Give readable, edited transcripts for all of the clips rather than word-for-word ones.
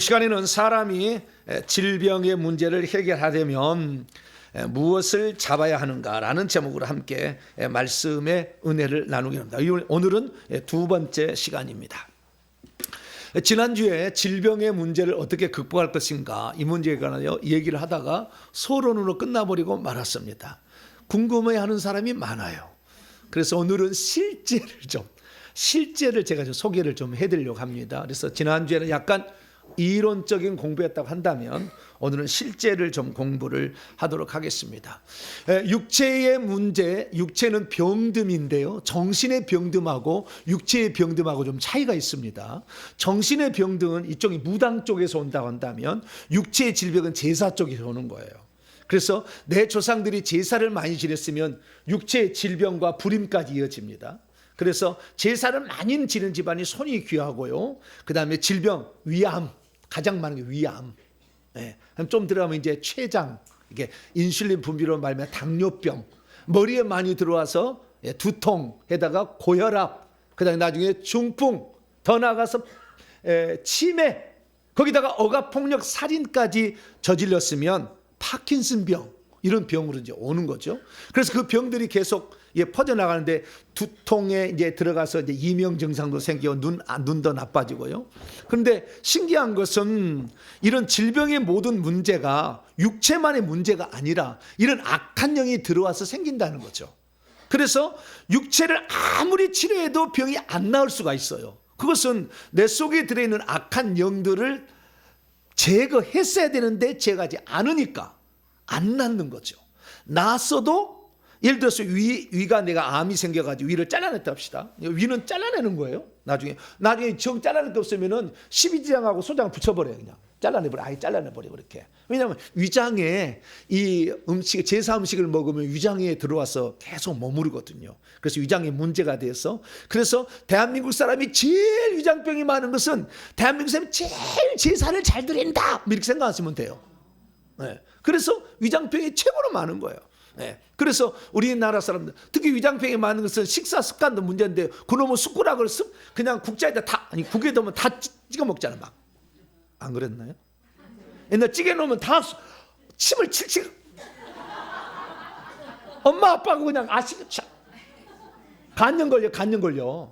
시간에는 사람이 질병의 문제를 해결하려면 무엇을 잡아야 하는가라는 제목으로 함께 말씀의 은혜를 나누게 합니다. 오늘은 두 번째 시간입니다. 지난주에 질병의 문제를 어떻게 극복할 것인가 이 문제에 관하여 얘기를 하다가 소론으로 끝나버리고 말았습니다. 궁금해하는 사람이 많아요. 그래서 오늘은 실제를 제가 좀 소개를 좀 해드리려고 합니다. 그래서 지난주에는 약간 이론적인 공부였다고 한다면 오늘은 실제를 좀 공부를 하도록 하겠습니다. 육체의 문제, 육체는 병듦인데요. 정신의 병듦하고 육체의 병듦하고 좀 차이가 있습니다. 정신의 병듦은 이쪽이 무당 쪽에서 온다고 한다면 육체의 질병은 제사 쪽에서 오는 거예요. 그래서 내 조상들이 제사를 많이 지냈으면 육체의 질병과 불임까지 이어집니다. 그래서 제사를 많이 지는 집안이 손이 귀하고요. 그 다음에 질병, 위암, 가장 많은 게 위암. 좀 들어가면 이제 췌장, 이게 인슐린 분비로 말하면 당뇨병, 머리에 많이 들어와서 두통에다가 고혈압, 그 다음에 나중에 중풍, 더 나아가서 치매, 거기다가 억압폭력 살인까지 저질렀으면 파킨슨병, 이런 병으로 이제 오는 거죠. 그래서 그 병들이 계속 퍼져나가는데 두통에 이제 들어가서 이제 이명 증상도 생기고 눈도 나빠지고요. 그런데 신기한 것은 이런 질병의 모든 문제가 육체만의 문제가 아니라 이런 악한 영이 들어와서 생긴다는 거죠. 그래서 육체를 아무리 치료해도 병이 안 나을 수가 있어요. 그것은 내 속에 들어있는 악한 영들을 제거했어야 되는데 제거하지 않으니까 안 낫는 거죠. 났어도 예를 들어서 위가 내가 암이 생겨가지고 위를 잘라냈다 합시다. 위는 잘라내는 거예요. 나중에 정 잘라낼 게 없으면은 십이지장하고 소장을 붙여버려요. 그냥 잘라내버려. 아예 잘라내버려. 그렇게. 왜냐하면 위장에 이 음식, 제사 음식을 먹으면 위장에 들어와서 계속 머무르거든요. 그래서 위장에 문제가 돼서, 그래서 대한민국 사람이 제일 위장병이 많은 것은 대한민국 사람이 제일 제사를 잘 드린다, 이렇게 생각하시면 돼요. 그래서 위장병이 최고로 많은 거예요. 그래서 우리나라 사람들 특히 위장병이 많은 것은 식사 습관도 문제인데 그놈의 숟가락을 그냥 국자에다 국에 넣으면 다 찍어 먹잖아. 막 안 그랬나요? 옛날 찌개 넣으면 다 침을 칠칠. 엄마 아빠가 그냥 간염 걸려.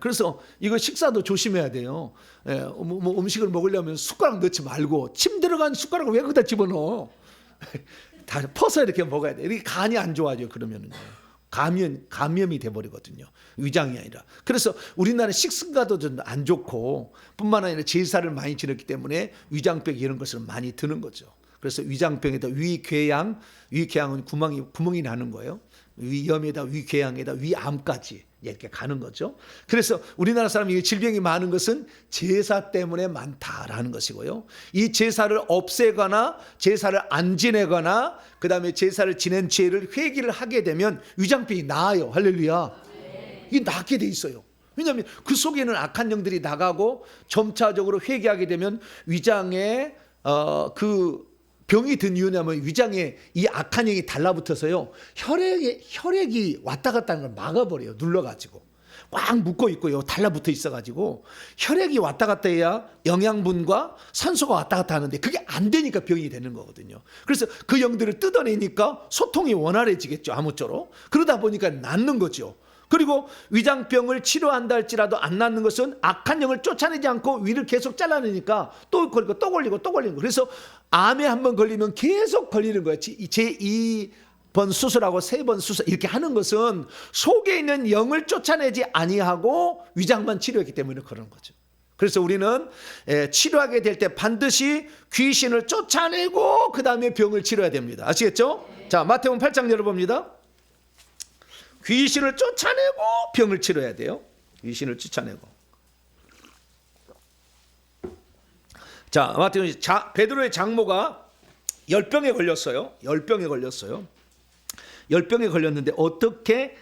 그래서 이거 식사도 조심해야 돼요. 뭐 음식을 먹으려면 숟가락 넣지 말고 침 들어간 숟가락을 왜 거기다 집어넣어? 다 퍼서 이렇게 먹어야 돼. 이렇게 간이 안 좋아져요. 그러면은요. 감염이 돼버리거든요. 위장이 아니라. 그래서 우리나라 식습관도 좀 안 좋고 뿐만 아니라 제사를 많이 지냈기 때문에 위장병 이런 것을 많이 드는 거죠. 그래서 위장병에다 위궤양은 구멍이 나는 거예요. 위염에다 위궤양에다 위암까지 이렇게 가는 거죠. 그래서 우리나라 사람이 질병이 많은 것은 제사 때문에 많다라는 것이고요. 이 제사를 없애거나 제사를 안 지내거나 그 다음에 제사를 지낸 죄를 회개를 하게 되면 위장병이 나아요. 할렐루야. 이게 낫게 돼 있어요. 왜냐하면 그 속에는 악한 영들이 나가고 점차적으로 회개하게 되면 위장에 그 병이 든 이유냐면 위장에 이 악한 영이 달라붙어서요. 혈액이 왔다 갔다 하는 걸 막아버려요. 눌러가지고. 꽉 묶어 있고요. 달라붙어 있어가지고 혈액이 왔다 갔다 해야 영양분과 산소가 왔다 갔다 하는데 그게 안 되니까 병이 되는 거거든요. 그래서 그 영들을 뜯어내니까 소통이 원활해지겠죠. 아무쪼록. 그러다 보니까 낫는 거죠. 그리고 위장병을 치료한다 할지라도 안 낫는 것은 악한 영을 쫓아내지 않고 위를 계속 잘라내니까 또 걸리고 또 걸리고 또 걸리는 거예요. 그래서 암에 한번 걸리면 계속 걸리는 거예요. 제2번 수술하고 3번 수술 이렇게 하는 것은 속에 있는 영을 쫓아내지 아니하고 위장만 치료했기 때문에 그런 거죠. 그래서 우리는 치료하게 될 때 반드시 귀신을 쫓아내고 그 다음에 병을 치료해야 됩니다. 아시겠죠? 자, 마태복음 8장 열어봅니다. 귀신을 쫓아내고 병을 치료해야 돼요. 귀신을 쫓아내고. 자, 마태복음 베드로의 장모가 열병에 걸렸어요. 열병에 걸렸는데 어떻게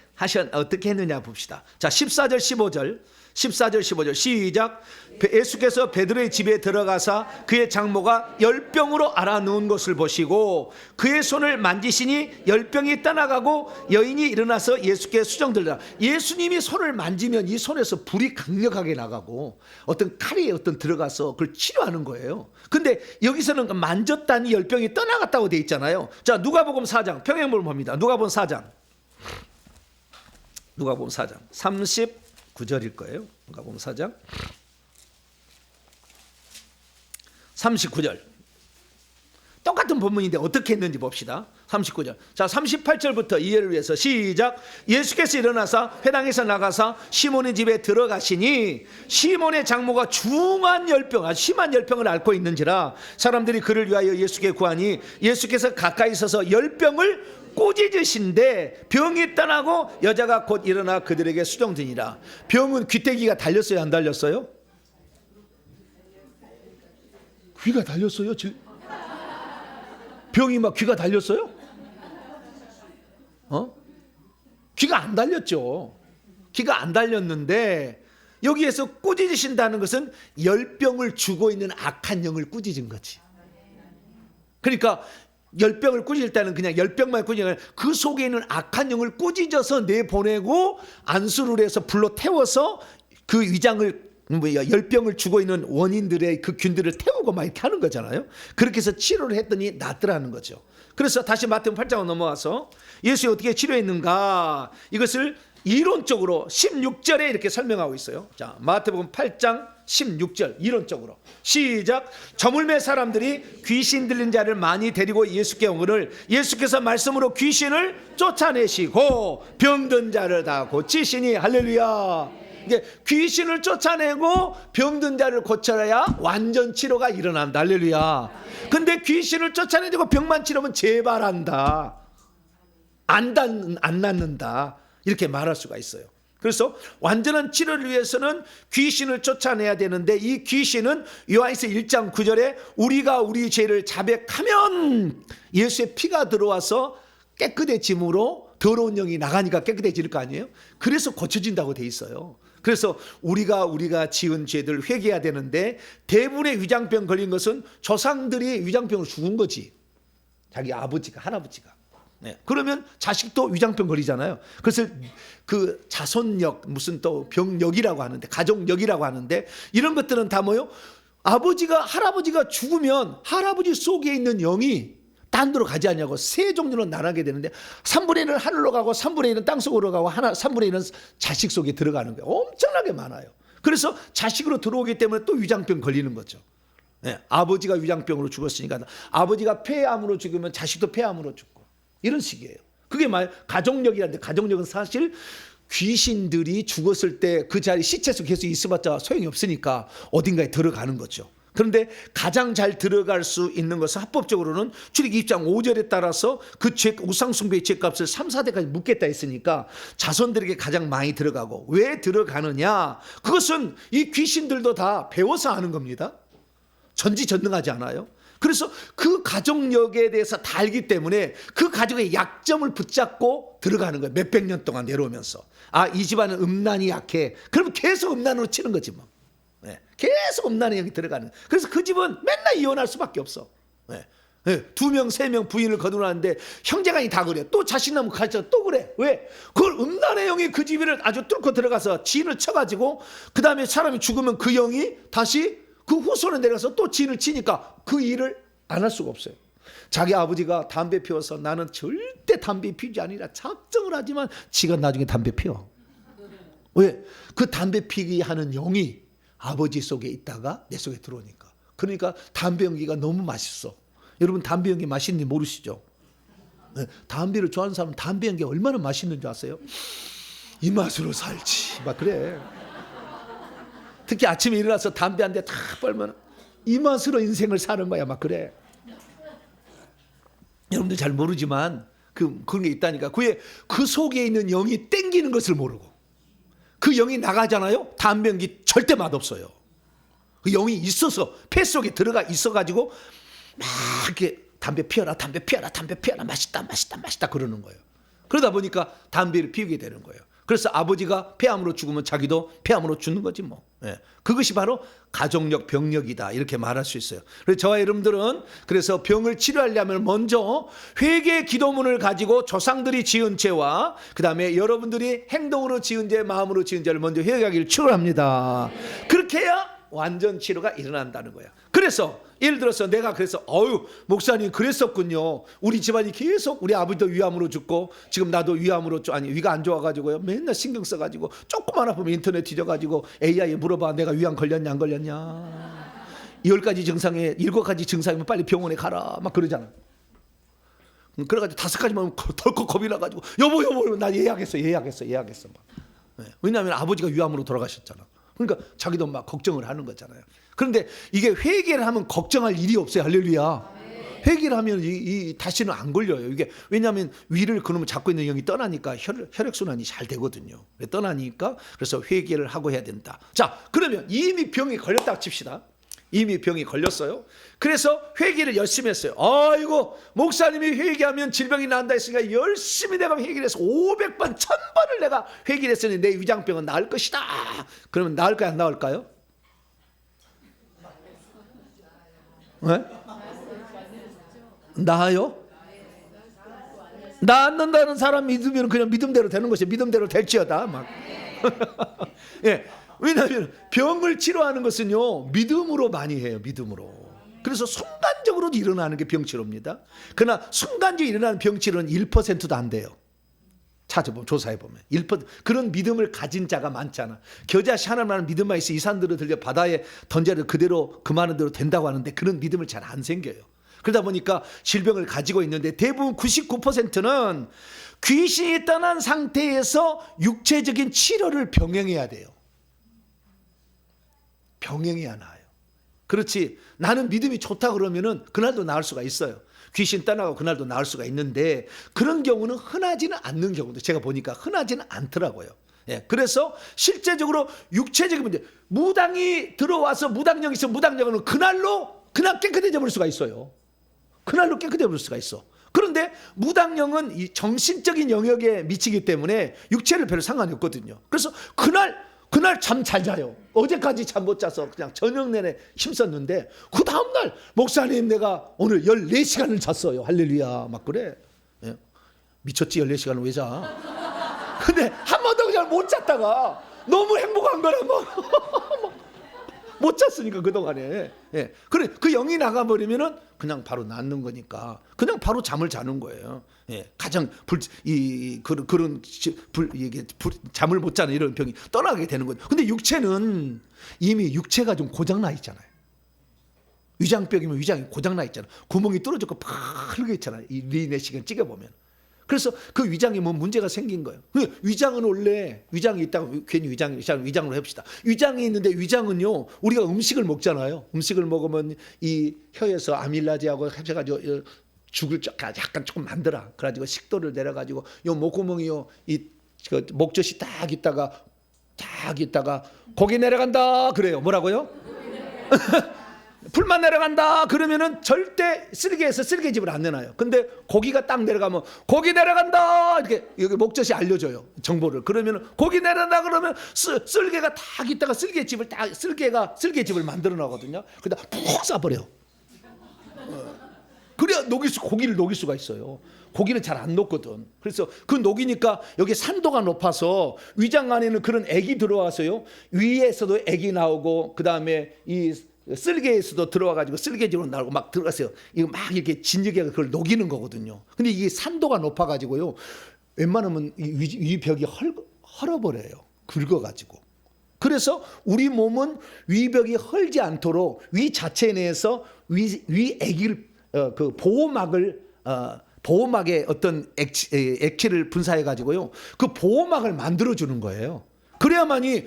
어떻게 했느냐 봅시다. 자, 14절 15절 시작. 예수께서 베드로의 집에 들어가사 그의 장모가 열병으로 앓아누운 것을 보시고 그의 손을 만지시니 열병이 떠나가고 여인이 일어나서 예수께 수정들라. 예수님이 손을 만지면 이 손에서 불이 강력하게 나가고 어떤 칼이 들어가서 그걸 치료하는 거예요. 근데 여기서는 만졌다니 열병이 떠나갔다고 돼 있잖아요. 자, 누가복음 4장 평행본을 봅니다. 누가복음 4장 39절일 거예요. 누가복음 4장 39절. 똑같은 본문인데 어떻게 했는지 봅시다. 39절. 자, 38절부터 이해를 위해서 시작. 예수께서 일어나사 회당에서 나가사 시몬의 집에 들어가시니 시몬의 장모가 중한 열병, 심한 열병을 앓고 있는지라 사람들이 그를 위하여 예수께 구하니 예수께서 가까이 서서 열병을 꾸짖으신데 병이 떠나고 여자가 곧 일어나 그들에게 수종드니라. 병은 귀때기가 달렸어요, 안 달렸어요? 귀가 달렸어요? 병이 막 귀가 달렸어요? 귀가 안 달렸죠. 귀가 안 달렸는데 여기에서 꾸짖으신다는 것은 열병을 주고 있는 악한 영을 꾸짖은 거지. 그러니까 열병을 꾸짖을 때는 그냥 열병만 꾸짖는 거예요. 그 속에 있는 악한 영을 꾸짖어서 내보내고 안수를 해서 불로 태워서 그 위장을 열병을 주고 있는 원인들의 그 균들을 태우고 막 이렇게 하는 거잖아요. 그렇게 해서 치료를 했더니 낫더라는 거죠. 그래서 다시 마태복음 8장으로 넘어와서 예수가 어떻게 치료했는가 이것을 이론적으로 16절에 이렇게 설명하고 있어요. 자, 마태복음 8장 16절 이론적으로 시작. 저물매 사람들이 귀신 들린 자를 많이 데리고 예수께 오거늘 예수께서 말씀으로 귀신을 쫓아내시고 병든 자를 다 고치시니 할렐루야. 이게 귀신을 쫓아내고 병든 자를 고쳐야 완전 치료가 일어난다. 할렐루야. 근데 귀신을 쫓아내고 병만 치료면 재발한다, 안 낫는다, 이렇게 말할 수가 있어요. 그래서 완전한 치료를 위해서는 귀신을 쫓아내야 되는데 이 귀신은 요한일서 1장 9절에 우리가 우리 죄를 자백하면 예수의 피가 들어와서 깨끗해짐으로 더러운 영이 나가니까 깨끗해질 거 아니에요. 그래서 고쳐진다고 돼 있어요. 그래서 우리가 지은 죄들 회개해야 되는데 대부분의 위장병 걸린 것은 조상들이 위장병으로 죽은 거지. 자기 아버지가, 할아버지가. 네. 그러면 자식도 위장병 걸리잖아요. 그래서 그 자손력, 무슨 또 병력이라고 하는데, 가족력이라고 하는데, 이런 것들은 다 뭐요? 아버지가, 할아버지가 죽으면 할아버지 속에 있는 영이 딴 데로 가지 않냐고 세 종류로 나눠게 되는데 3분의 1은 하늘로 가고 3분의 1은 땅속으로 가고 3분의 1은 자식 속에 들어가는 거예요. 엄청나게 많아요. 그래서 자식으로 들어오기 때문에 또 위장병 걸리는 거죠. 네. 아버지가 위장병으로 죽었으니까 아버지가 폐암으로 죽으면 자식도 폐암으로 죽고 이런 식이에요. 그게 가족력이라는데 가족력은 사실 귀신들이 죽었을 때 그 자리 시체 속에 계속 있어봤자 소용이 없으니까 어딘가에 들어가는 거죠. 그런데 가장 잘 들어갈 수 있는 것은 합법적으로는 출애굽기 2장 5절에 따라서 그 우상숭배의 죄값을 3, 4대까지 묻겠다 했으니까 자손들에게 가장 많이 들어가고 왜 들어가느냐? 그것은 이 귀신들도 다 배워서 하는 겁니다. 전지전능하지 않아요. 그래서 그 가족력에 대해서 다 알기 때문에 그 가족의 약점을 붙잡고 들어가는 거예요. 몇백 년 동안 내려오면서 이 집안은 음란이 약해. 그러면 계속 음란으로 치는 거지 뭐. 네. 계속 음란의 영이 들어가는. 그래서 그 집은 맨날 이혼할 수밖에 없어. 네. 네. 2명, 3명 부인을 거두는데 형제간이 다 그래. 또 자식 나면 가르쳐 또 그래. 왜? 그걸 음란의 영이 그 집을 아주 뚫고 들어가서 지인을 쳐가지고 그 다음에 사람이 죽으면 그 영이 다시 그 후손에 내려가서 또 지인을 치니까 그 일을 안 할 수가 없어요. 자기 아버지가 담배 피워서 나는 절대 담배 피우지 아니라 작정을 하지만 지가 나중에 담배 피워. 왜? 그 담배 피기 하는 영이 아버지 속에 있다가 내 속에 들어오니까. 그러니까 담배 연기가 너무 맛있어. 여러분 담배 연기 맛있는지 모르시죠? 네, 담배를 좋아하는 사람은 담배 연기 얼마나 맛있는 줄 아세요? 이 맛으로 살지 막 그래. 특히 아침에 일어나서 담배 한 대 탁 빨면 이 맛으로 인생을 사는 거야 막 그래. 여러분들 잘 모르지만 그런 게 있다니까. 그 속에 있는 영이 땡기는 것을 모르고 그 영이 나가잖아요. 담배 연기 절대 맛없어요. 그 영이 있어서 폐 속에 들어가 있어가지고 막 이렇게 담배 피워라, 담배 피워라, 담배 피워라, 맛있다, 맛있다, 맛있다 그러는 거예요. 그러다 보니까 담배를 피우게 되는 거예요. 그래서 아버지가 폐암으로 죽으면 자기도 폐암으로 죽는 거지 뭐. 예. 그것이 바로 가족력 병력이다 이렇게 말할 수 있어요. 그래서 저와 여러분들은 그래서 병을 치료하려면 먼저 회개 기도문을 가지고 조상들이 지은 죄와 그 다음에 여러분들이 행동으로 지은 죄, 마음으로 지은 죄를 먼저 회개하기를 축원합니다. 그렇게 해야 완전 치료가 일어난다는 거야. 그래서 예를 들어서 내가 그래서 목사님 그랬었군요. 우리 집안이 계속 우리 아버지도 위암으로 죽고 지금 나도 위암으로 위가 안 좋아가지고요. 맨날 신경 써가지고 조금만 아프면 인터넷 뒤져가지고 AI에 물어봐 내가 위암 걸렸냐 안 걸렸냐. 10가지 증상에 7가지 증상이면 빨리 병원에 가라 막 그러잖아. 그래가지고 5가지만 덜컥 겁이 나가지고 여보 나 예약했어. 왜냐하면 아버지가 위암으로 돌아가셨잖아. 그러니까 자기도 막 걱정을 하는 거잖아요. 그런데 이게 회개를 하면 걱정할 일이 없어요. 할렐루야. 회개를 하면 다시는 안 걸려요. 이게 왜냐하면 위를 그놈을 잡고 있는 영이 떠나니까 혈액순환이 잘 되거든요. 떠나니까 그래서 회개를 하고 해야 된다. 자, 그러면 이미 병이 걸렸다고 칩시다. 이미 병이 걸렸어요. 그래서 회개를 열심히 했어요. 아이고 목사님이 회개하면 질병이 난다 했으니까 열심히 내가 회개를 해서 500번 1000번을 내가 회개를 했으니 내 위장병은 나을 것이다. 그러면 나을까요 안 나을까요? 네? 나아요? 낫는다는 사람 믿으면 그냥 믿음대로 되는 것이 믿음대로 될지어다 막. 예. 왜냐하면 병을 치료하는 것은요 믿음으로 많이 해요. 믿음으로. 그래서 순간적으로 일어나는 게 병치료입니다. 그러나 순간적으로 일어나는 병치료는 1%도 안 돼요. 찾아보면 조사해보면 1% 그런 믿음을 가진 자가 많잖아. 겨자씨 하나만 믿음만 있어 이 산들을 들려 바다에 던져도 그대로 그 많은 대로 된다고 하는데 그런 믿음을 잘 안 생겨요. 그러다 보니까 질병을 가지고 있는데 대부분 99%는 귀신이 떠난 상태에서 육체적인 치료를 병행해야 돼요. 병행해야 나아요. 그렇지 나는 믿음이 좋다 그러면은 그날도 나을 수가 있어요. 귀신 떠나고 그날도 나을 수가 있는데 그런 경우는 흔하지는 않는 경우도 제가 보니까 흔하지는 않더라고요. 예, 그래서 실제적으로 육체적인 문제 무당이 들어와서 무당력이 있어 무당력은 그날 깨끗해져 버릴 수가 있어요. 그날로 깨끗해져 버릴 수가 있어. 그런데 무당력은 이 정신적인 영역에 미치기 때문에 육체를 별로 상관이 없거든요. 그래서 그날 잠 잘 자요. 어제까지 잠 못 자서 그냥 저녁 내내 힘썼는데 그 다음날 목사님 내가 오늘 14시간을 잤어요. 할렐루야 막 그래. 예? 미쳤지 14시간을 왜 자. 근데 한 번도 그냥 못 잤다가 너무 행복한 거야 못 잤으니까 그동안에. 예. 그래 그 영이 나가버리면은 그냥 바로 낫는 거니까 그냥 바로 잠을 자는 거예요. 예. 가장 잠을 못 자는 이런 병이 떠나게 되는 거죠. 근데 육체는 이미 육체가 좀 고장나 있잖아요. 위장병이면 위장이 고장나 있잖아. 구멍이 뚫어졌고 파르게 있잖아요. 이 리네시간 찍어보면. 그래서 그 위장에 뭐 문제가 생긴 거예요. 위장은 원래 위장이 있다고 괜히 위장으로 해봅시다. 위장이 있는데 위장은요 우리가 음식을 먹잖아요. 음식을 먹으면 이 혀에서 아밀라제하고 해가지고 죽을 약간 조금 만들어. 그래가지고 식도를 내려가지고 요 목구멍이요 이 목젖이 딱 있다가 고기 내려간다 그래요. 뭐라고요? 불만 내려간다 그러면은 절대 쓸개에서 쓸개집을 안 내놔요. 근데 고기가 딱 내려가면 고기 내려간다 이렇게 여기 목젖이 알려줘요 정보를. 그러면은 고기 내려간다 그러면 쓸개가 딱 있다가 쓸개가 쓸개집을 만들어 놔거든요. 그러다 푹 쏴버려. 그래야 고기를 녹일 수가 있어요. 고기는 잘 안 녹거든. 그래서 그 녹이니까 여기 산도가 높아서 위장 안에는 그런 액이 들어와서요 위에서도 액이 나오고 그 다음에 이 쓸개에서도 들어와가지고 쓸개집으로 나오고 막 들어갔어요. 이거 막 이렇게 진흙에 그걸 녹이는 거거든요. 근데 이게 산도가 높아가지고요 웬만하면 이 벽이 헐어버려요. 긁어가지고. 그래서 우리 몸은 위벽이 헐지 않도록 위 자체 내에서 위 액을 그 보호막의 어떤 액체를 분사해 가지고요 그 보호막을 만들어 주는 거예요. 그래야만이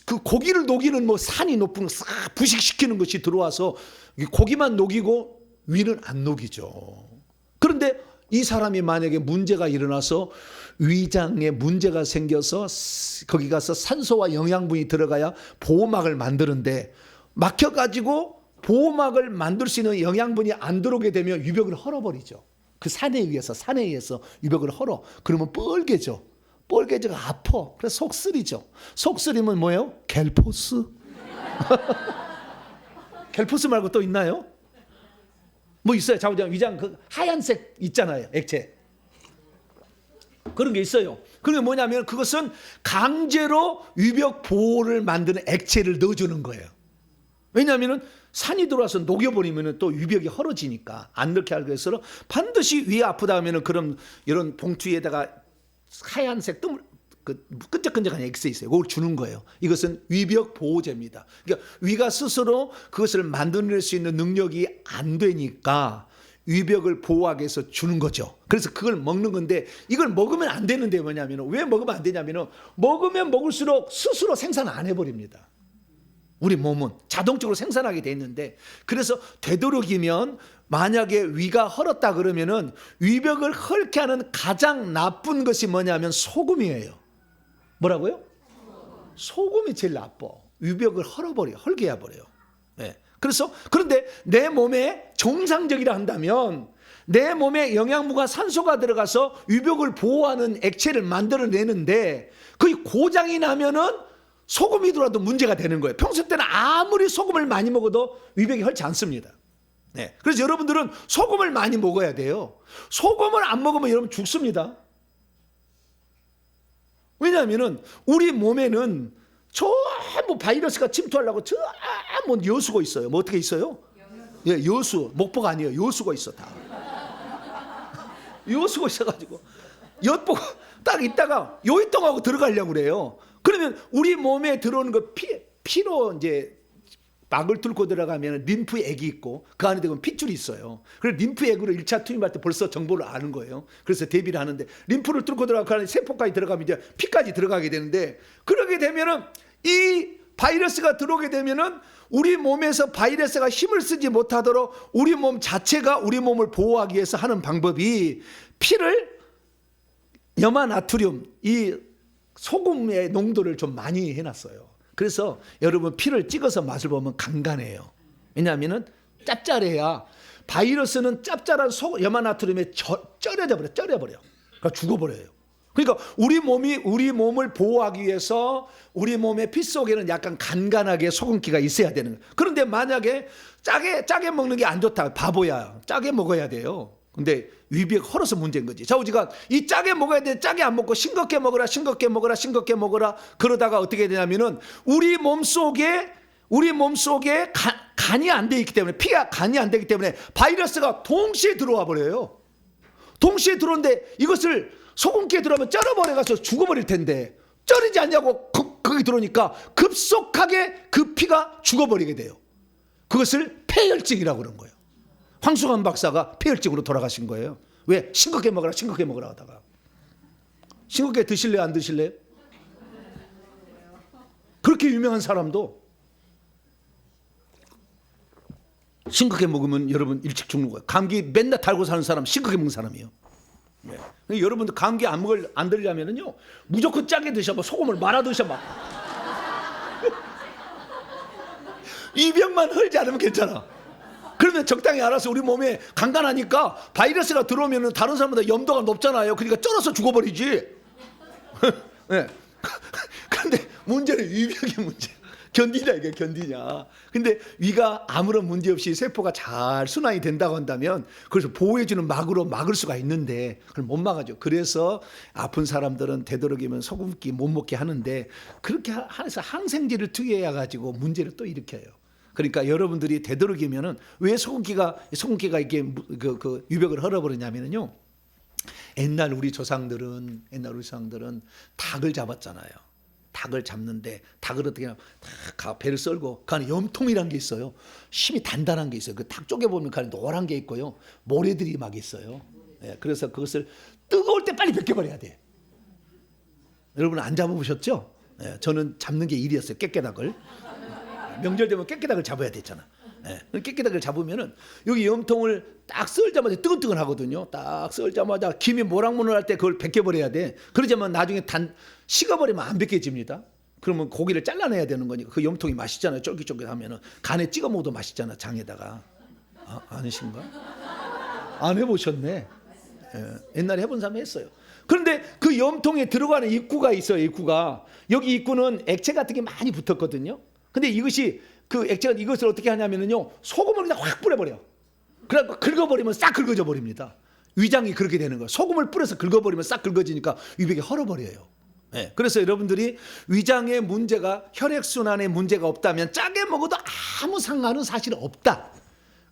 그 고기를 녹이는 뭐 산이 높은 거 싹 부식시키는 것이 들어와서 고기만 녹이고 위는 안 녹이죠. 그런데 이 사람이 만약에 문제가 일어나서 위장에 문제가 생겨서 거기 가서 산소와 영양분이 들어가야 보호막을 만드는데 막혀가지고 보호막을 만들 수 있는 영양분이 안 들어오게 되면 위벽을 헐어버리죠. 그 산에 의해서 위벽을 헐어. 그러면 뻘개져. 뻘개져가 아파. 그래서 속쓰리죠. 속쓰리면 뭐예요? 겔포스. 겔포스 말고 또 있나요? 뭐 있어요. 자우장 위장 그 하얀색 있잖아요. 액체. 그런 게 있어요. 그게 뭐냐면 그것은 강제로 위벽 보호를 만드는 액체를 넣어주는 거예요. 왜냐하면 산이 들어와서 녹여버리면 또 위벽이 헐어지니까 안 넣게 하기 위해서 반드시 위에 아프다 하면 그런 이런 봉투에다가 하얀색 그 끈적끈적한 액체 있어요. 그걸 주는 거예요. 이것은 위벽 보호제입니다. 그러니까 위가 스스로 그것을 만들어낼 수 있는 능력이 안 되니까 위벽을 보호하기 위해서 주는 거죠. 그래서 그걸 먹는 건데 이걸 먹으면 안 되는데 뭐냐면 왜 먹으면 안 되냐면 먹으면 먹을수록 스스로 생산 안 해버립니다. 우리 몸은 자동적으로 생산하게 돼 있는데 그래서 되도록이면 만약에 위가 헐었다 그러면은 위벽을 헐게 하는 가장 나쁜 것이 뭐냐면 소금이에요. 뭐라고요? 소금이 제일 나빠. 위벽을 헐게 해버려요. 네. 그래서 그런데 내 몸에 정상적이라 한다면 내 몸에 영양분과 산소가 들어가서 위벽을 보호하는 액체를 만들어내는데 그게 고장이 나면은 소금이 들어와도 문제가 되는 거예요. 평소 때는 아무리 소금을 많이 먹어도 위벽이 헐지 않습니다. 네. 그래서 여러분들은 소금을 많이 먹어야 돼요. 소금을 안 먹으면 여러분 죽습니다. 왜냐하면 우리 몸에는 전부 바이러스가 침투하려고 전부 여수가 있어요. 뭐 어떻게 있어요? 예, 여수. 목보가 아니에요. 여수가 있어 다. 여수가 있어가지고 엿보고 딱 있다가 요이똥하고 들어가려고 그래요. 그러면 우리 몸에 들어오는 거 피로 이제 막을 뚫고 들어가면 림프액이 있고 그 안에 되면 핏줄이 있어요. 그래서 림프액으로 1차 투입할 때 벌써 정보를 아는 거예요. 그래서 대비를 하는데 림프를 뚫고 들어가면 세포까지 들어가면 이제 피까지 들어가게 되는데 그러게 되면은 이 바이러스가 들어오게 되면은 우리 몸에서 바이러스가 힘을 쓰지 못하도록 우리 몸 자체가 우리 몸을 보호하기 위해서 하는 방법이 피를 염화나트륨 이 소금의 농도를 좀 많이 해놨어요. 그래서 여러분 피를 찍어서 맛을 보면 간간해요. 왜냐하면 짭짤해야 바이러스는 짭짤한 염화나트륨에 쩔여버려. 그러니까 죽어버려요. 그러니까 우리 몸을 보호하기 위해서 우리 몸의 피 속에는 약간 간간하게 소금기가 있어야 되는 거예요. 그런데 만약에 짜게 먹는 게 안 좋다. 바보야. 짜게 먹어야 돼요. 근데 위벽 헐어서 문제인 거지. 자우지가 이 짜게 먹어야 돼. 짜게 안 먹고 싱겁게 먹어라. 그러다가 어떻게 되냐면은 우리 몸 속에 간이 안 돼 있기 때문에 피가 간이 안 되기 때문에 바이러스가 동시에 들어와 버려요. 동시에 들어오는데 이것을 소금기에 들어오면 쩔어버려가서 죽어버릴 텐데 쩔이지 않냐고 거기 들어오니까 급속하게 그 피가 죽어버리게 돼요. 그것을 폐혈증이라고 그런 거예요. 황수관 박사가 폐혈증으로 돌아가신 거예요. 왜? 싱겁게 먹어라 하다가. 싱겁게 드실래요? 안 드실래요? 그렇게 유명한 사람도 싱겁게 먹으면 여러분 일찍 죽는 거예요. 감기 맨날 달고 사는 사람 싱겁게 먹는 사람이에요. 네. 여러분들 감기 안 들려면은요 무조건 짜게 드셔봐. 소금을 말아 드셔봐. 이 병만 헐지 않으면 괜찮아. 그러면 적당히 알아서 우리 몸에 간간하니까 바이러스가 들어오면 다른 사람보다 염도가 높잖아요. 그러니까 쩔어서 죽어버리지. 네. 그런데 문제는 위벽의 문제. 견디냐 이게 견디냐. 근데 위가 아무런 문제 없이 세포가 잘 순환이 된다고 한다면 그래서 보호해주는 막으로 막을 수가 있는데 그걸 못 막아줘. 그래서 아픈 사람들은 되도록이면 소금기 못 먹게 하는데 그렇게 해서 항생제를 투여해 가지고 문제를 또 일으켜요. 그러니까 여러분들이 되도록이면은 왜 소금기가 이게 그 위벽을 헐어버리냐면요. 옛날 우리 조상들은 닭을 잡았잖아요. 닭을 잡는데 닭을 어떻게 하냐, 배를 썰고 그 안에 염통이란 게 있어요. 힘이 단단한 게 있어요. 그 닭 쪽에 보면 그 안에 노란 게 있고요. 모래들이 막 있어요. 네, 그래서 그것을 뜨거울 때 빨리 벗겨버려야 돼. 여러분 안 잡아보셨죠? 네, 저는 잡는 게 일이었어요. 깨깨닭을. 명절 되면 깨깨닭을 잡아야 됐잖아. 네, 깨깨닭을 잡으면은 여기 염통을 딱 썰자마자 뜨끈뜨끈하거든요. 딱 썰자마자 김이 모락모락 할 때 그걸 벗겨버려야 돼. 그러자면 나중에 식어버리면 안 벗겨집니다. 그러면 고기를 잘라내야 되는 거니까 그 염통이 맛있잖아요. 쫄깃쫄깃하면은 간에 찍어 먹어도 맛있잖아. 장에다가. 아니신가? 안 해보셨네. 옛날에 해본 사람이 했어요. 그런데 그 염통에 들어가는 입구가 있어요. 입구가. 여기 입구는 액체 같은 게 많이 붙었거든요. 근데 이것이 그 액체가 이것을 어떻게 하냐면요, 소금을 그냥 확 뿌려버려. 그래갖고 긁어버리면 싹 긁어져 버립니다. 위장이 그렇게 되는 거예요. 소금을 뿌려서 긁어버리면 싹 긁어지니까 위벽이 헐어버려요. 네. 그래서 여러분들이 위장의 문제가, 혈액순환에 문제가 없다면 짜게 먹어도 아무 상관은 사실 없다.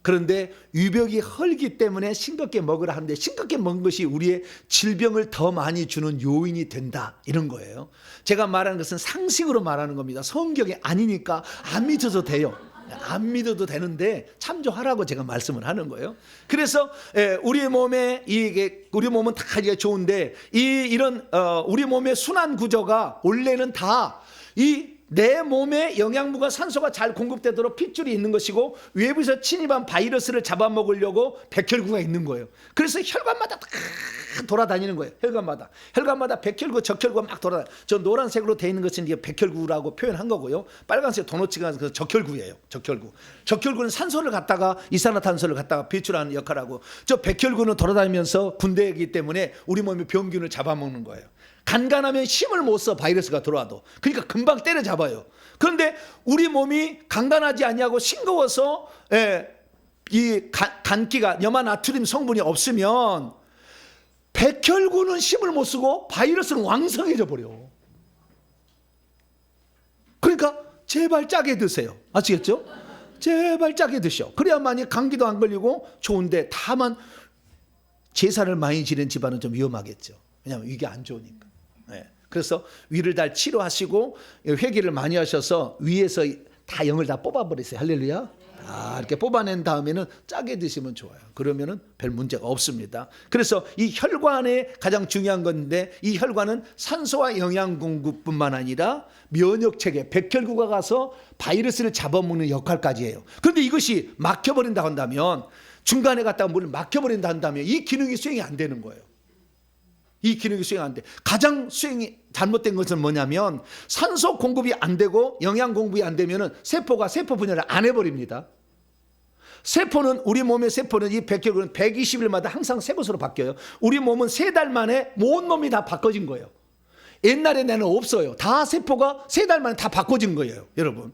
그런데 위벽이 헐기 때문에 싱겁게 먹으라 하는데, 싱겁게 먹는 것이 우리의 질병을 더 많이 주는 요인이 된다, 이런 거예요. 제가 말하는 것은 상식으로 말하는 겁니다. 성경이 아니니까 안 믿어도 돼요. 안 믿어도 되는데 참조하라고 제가 말씀을 하는 거예요. 그래서 우리 몸에 우리 몸은 다 이게 좋은데 이런 우리 몸의 순환 구조가 원래는 다 내 몸에 영양분과 산소가 잘 공급되도록 핏줄이 있는 것이고, 외부에서 침입한 바이러스를 잡아먹으려고 백혈구가 있는 거예요. 그래서 혈관마다 다 돌아다니는 거예요. 혈관마다 백혈구, 적혈구가 막 돌아다녀요. 저 노란색으로 되어 있는 것은 이게 백혈구라고 표현한 거고요. 빨간색 도너츠가 그 적혈구예요. 적혈구는 산소를 갖다가, 이산화탄소를 갖다가 배출하는 역할을 하고, 저 백혈구는 돌아다니면서 군대이기 때문에 우리 몸의 병균을 잡아먹는 거예요. 간간하면 힘을 못 써, 바이러스가 들어와도. 그러니까 금방 때려잡아요. 그런데 우리 몸이 간간하지 않냐고 싱거워서 이 간기가 염화나트륨 성분이 없으면 백혈구는 힘을 못 쓰고 바이러스는 왕성해져 버려. 그러니까 제발 짜게 드세요. 아시겠죠? 제발 짜게 드셔. 그래야만이 감기도 안 걸리고 좋은데, 다만 제사를 많이 지낸 집안은 좀 위험하겠죠. 왜냐하면 위가 안 좋으니까. 그래서 위를 다 치료하시고 회개를 많이 하셔서 위에서 다 영을 다 뽑아버리세요. 할렐루야. 이렇게 뽑아낸 다음에는 짜게 드시면 좋아요. 그러면은 별 문제가 없습니다. 그래서 이 혈관에 가장 중요한 건데, 이 혈관은 산소와 영양 공급뿐만 아니라 면역 체계, 백혈구가 가서 바이러스를 잡아먹는 역할까지 해요. 그런데 이것이 막혀버린다 한다면, 중간에 갔다가 물을 막혀버린다 한다면 이 기능이 수행이 안 되는 거예요. 이 기능이 수행 안 돼. 가장 수행이 잘못된 것은 뭐냐면, 산소 공급이 안 되고 영양 공급이 안 되면은 세포가 세포 분열을 안 해버립니다. 세포는, 우리 몸의 세포는 이 백혈구는 120일마다 항상 새 것으로 바뀌어요. 우리 몸은 3달 만에 온 몸이 다 바꿔진 거예요. 옛날에는 없어요. 다 세포가 3달 만에 다 바꿔진 거예요, 여러분.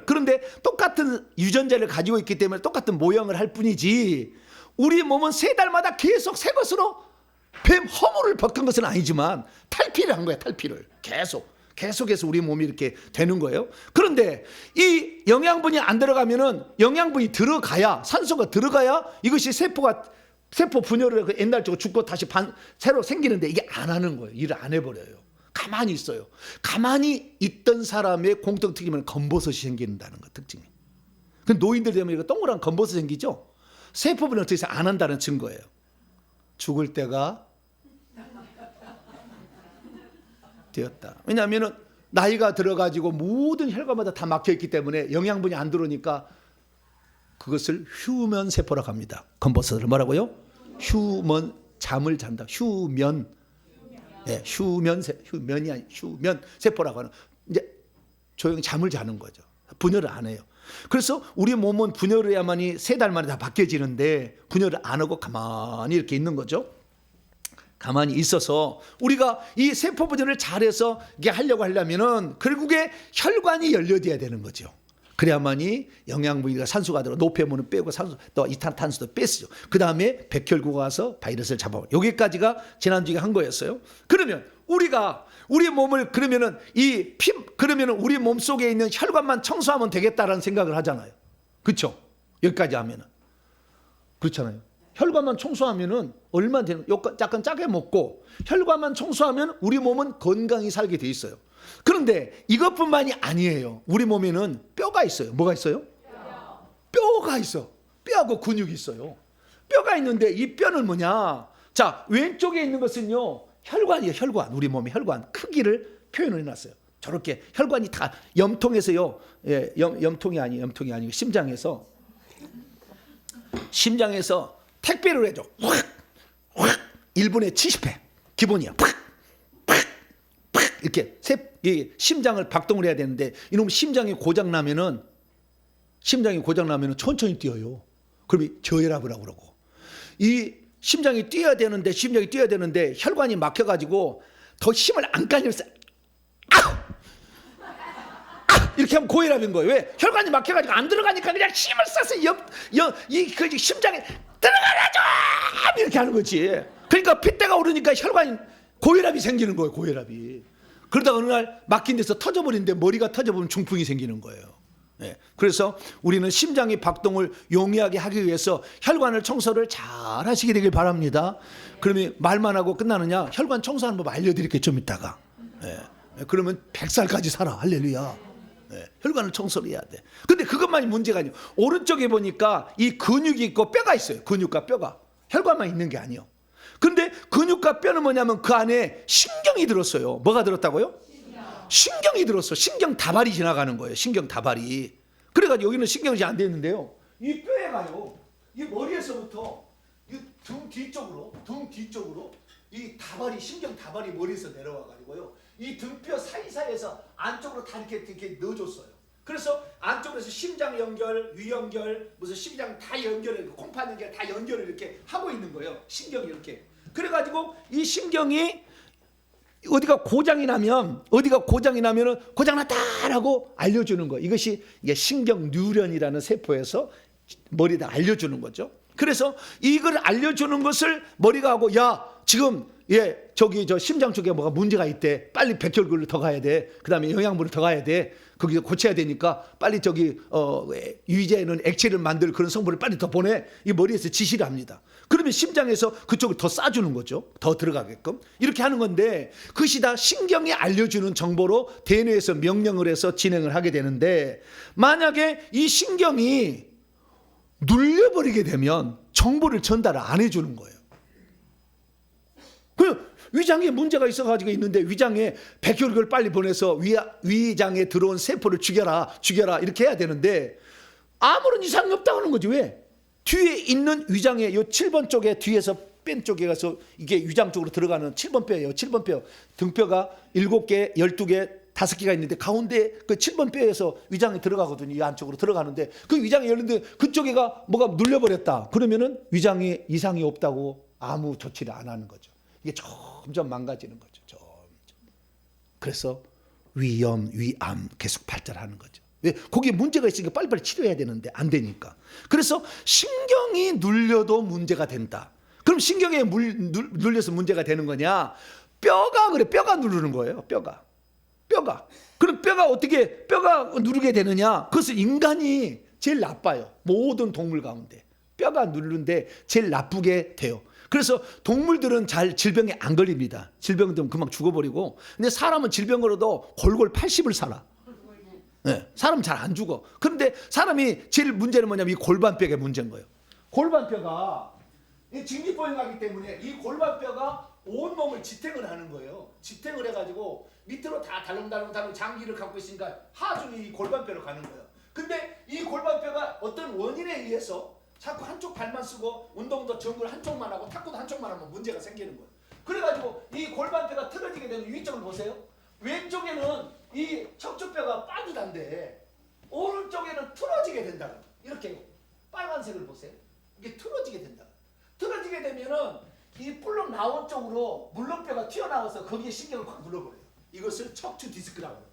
그런데 똑같은 유전자를 가지고 있기 때문에 똑같은 모형을 할 뿐이지, 우리 몸은 3달마다 계속 새 것으로 뱀 허물을 벗긴 것은 아니지만 탈피를 한 거야. 탈피를 계속해서 우리 몸이 이렇게 되는 거예요. 그런데 이 영양분이 안 들어가면은, 영양분이 들어가야, 산소가 들어가야 이것이 세포 분열을 옛날적으로 죽고 다시 새로 생기는데, 이게 안 하는 거예요. 일을 안 해버려요. 가만히 있어요. 가만히 있던 사람의 공통특징은 검버섯이 생긴다는 거, 특징이. 그 노인들 되면 이거 동그란 검버섯 생기죠. 세포 분열 더 이상 안 한다는 증거예요. 죽을 때가 되었다. 왜냐하면 나이가 들어가지고 모든 혈관마다 다 막혀있기 때문에 영양분이 안 들어오니까 그것을 휴면 세포라고 합니다. 검버섯을 뭐라고요? 휴면, 잠을 잔다. 휴면 세포라고 하는, 이제 조용히 잠을 자는 거죠. 분열을 안 해요. 그래서 우리 몸은 분열을 해야만이 3달 만에 다 바뀌어지는데, 분열을 안 하고 가만히 이렇게 있는 거죠. 가만히 있어서 우리가 이 세포 분열을 잘해서 이게 하려면은 결국에 혈관이 열려져야 되는 거죠. 그래야만이 영양분이가 산소가 들어, 노폐물은 빼고 산소, 또 이산탄소도 뺐어요. 그 다음에 백혈구가 와서 바이러스를 잡아요. 여기까지가 지난주에 한 거였어요. 그러면 우리가 우리 몸을, 그러면은 그러면은 우리 몸 속에 있는 혈관만 청소하면 되겠다라는 생각을 하잖아요. 그렇죠? 여기까지 하면은 그렇잖아요. 혈관만 청소하면은 얼마나 되는, 약간 짜게 먹고 혈관만 청소하면 우리 몸은 건강히 살게 돼 있어요. 그런데 이것뿐만이 아니에요. 우리 몸에는 뼈가 있어요. 뭐가 있어요? 뼈가 있어. 뼈하고 근육이 있어요. 뼈가 있는데 이 뼈는 뭐냐? 자, 왼쪽에 있는 것은요, 혈관이에요. 혈관. 우리 몸의 혈관 크기를 표현을 해놨어요. 저렇게 혈관이 다 염통에서요. 염통이 아니고 심장에서 택배를 해줘. 확 1분에 70회 기본이야. 이렇게 심장을 박동을 해야 되는데, 이놈 심장이 고장 나면은 천천히 뛰어요. 그럼 저혈압이라고 그러고, 이 심장이 뛰어야 되는데 혈관이 막혀가지고 더 힘을 안 가져서 이렇게 하면 고혈압인 거예요. 왜? 혈관이 막혀가지고 안 들어가니까 그냥 힘을 써서 그 심장에 들어가라죠 이렇게 하는 거지. 그러니까 핏대가 오르니까 혈관이 고혈압이 생기는 거예요. 고혈압이. 그러다가 어느 날 막힌 데서 터져버리는데 머리가 터져버리면 중풍이 생기는 거예요. 네. 그래서 우리는 심장의 박동을 용이하게 하기 위해서 혈관을 청소를 잘 하시게 되길 바랍니다. 그러면 말만 하고 끝나느냐? 혈관 청소하는 법 알려드릴게요. 좀 이따가. 네. 그러면 100살까지 살아. 할렐루야. 네. 혈관을 청소를 해야 돼. 근데 그것만이 문제가 아니에요. 오른쪽에 보니까 이 근육이 있고 뼈가 있어요. 근육과 뼈가. 혈관만 있는 게 아니에요. 근데 근육과 뼈는 뭐냐면 그 안에 신경이 들었어요. 뭐가 들었다고요? 신경이 들었어. 신경 다발이 지나가는 거예요. 신경 다발이. 그래가지고 여기는 신경이 안 돼 있는데요. 이 뼈에 가요. 이 머리에서부터 이 등 뒤쪽으로 이 다발이, 신경 다발이 머리에서 내려와가지고요. 이 등뼈 사이사이에서 안쪽으로 다 이렇게 넣어줬어요. 그래서 안쪽에서 심장 연결, 위 연결, 무슨 심장 다 연결을, 콩팥 연결 다 연결을 이렇게 하고 있는 거예요. 신경이 이렇게. 그래가지고 이 신경이 어디가 고장이 나면은 고장났다라고 알려주는 거예요. 이게 신경 뉴런이라는 세포에서 머리에다 알려주는 거죠. 그래서 이걸 알려주는 것을 머리가 하고, 야 지금 저기 저 심장 쪽에 뭐가 문제가 있대. 빨리 백혈구를 더 가야 돼. 그다음에 영양분을 더 가야 돼. 거기서 고쳐야 되니까 빨리 저기 위제는 액체를 만들 그런 성분을 빨리 더 보내. 이 머리에서 지시를 합니다. 그러면 심장에서 그쪽을 더 싸주는 거죠. 더 들어가게끔. 이렇게 하는 건데 그것이 다 신경이 알려주는 정보로 대뇌에서 명령을 해서 진행을 하게 되는데, 만약에 이 신경이 눌려버리게 되면 정보를 전달을 안 해주는 거예요. 위장에 문제가 있어가지고 있는데 위장에 백혈구를 빨리 보내서 위장에 들어온 세포를 죽여라 이렇게 해야 되는데 아무런 이상이 없다고 하는 거지. 왜? 뒤에 있는 위장에 요 7번 쪽에 뒤에서 뺀 쪽에 가서 이게 위장 쪽으로 들어가는 7번 뼈예요. 7번 뼈. 등뼈가 7개, 12개, 5개가 있는데 가운데 그 7번 뼈에서 위장에 들어가거든요. 이 안쪽으로 들어가는데 그 위장이 열렸는데 그쪽에가 뭐가 눌려버렸다. 그러면은 위장에 이상이 없다고 아무 조치를 안 하는 거죠. 이게 점점 망가지는 거죠. 점점. 그래서 위염, 위암 계속 발달하는 거죠. 왜? 거기에 문제가 있으니까 빨리빨리 치료해야 되는데 안 되니까. 그래서 신경이 눌려도 문제가 된다. 그럼 신경에 눌려서 문제가 되는 거냐? 뼈가 누르는 거예요. 뼈가. 그럼 뼈가 누르게 되느냐? 그것은 인간이 제일 나빠요. 모든 동물 가운데. 뼈가 누르는데 제일 나쁘게 돼요. 그래서 동물들은 잘 질병에 안 걸립니다. 질병 되면 금방 죽어버리고. 근데 사람은 질병 걸어도 골골 80을 살아. 네, 사람은 잘 안 죽어. 그런데 사람이 제일 문제는 뭐냐면 이 골반뼈가 문제인 거예요. 골반뼈가 직립보행하기 때문에 이 골반뼈가 온몸을 지탱을 하는 거예요. 지탱을 해가지고 밑으로 다 달렁달렁 장기를 갖고 있으니까 하중이 이 골반뼈로 가는 거예요. 근데 이 골반뼈가 어떤 원인에 의해서 자꾸 한쪽 발만 쓰고 운동도 정글 한쪽만 하고 탁구도 한쪽만 하면 문제가 생기는 거예요. 그래가지고 이 골반뼈가 틀어지게 되면 위쪽을 보세요. 왼쪽에는 이 척추뼈가 빠지단데 오른쪽에는 틀어지게 된다. 이렇게 빨간색을 보세요. 이게 틀어지게 된다. 틀어지게 되면은 이 뿔룩 나온 쪽으로 물렁뼈가 튀어나와서 거기에 신경을 확 눌러버려요. 이것을 척추 디스크라고 해요.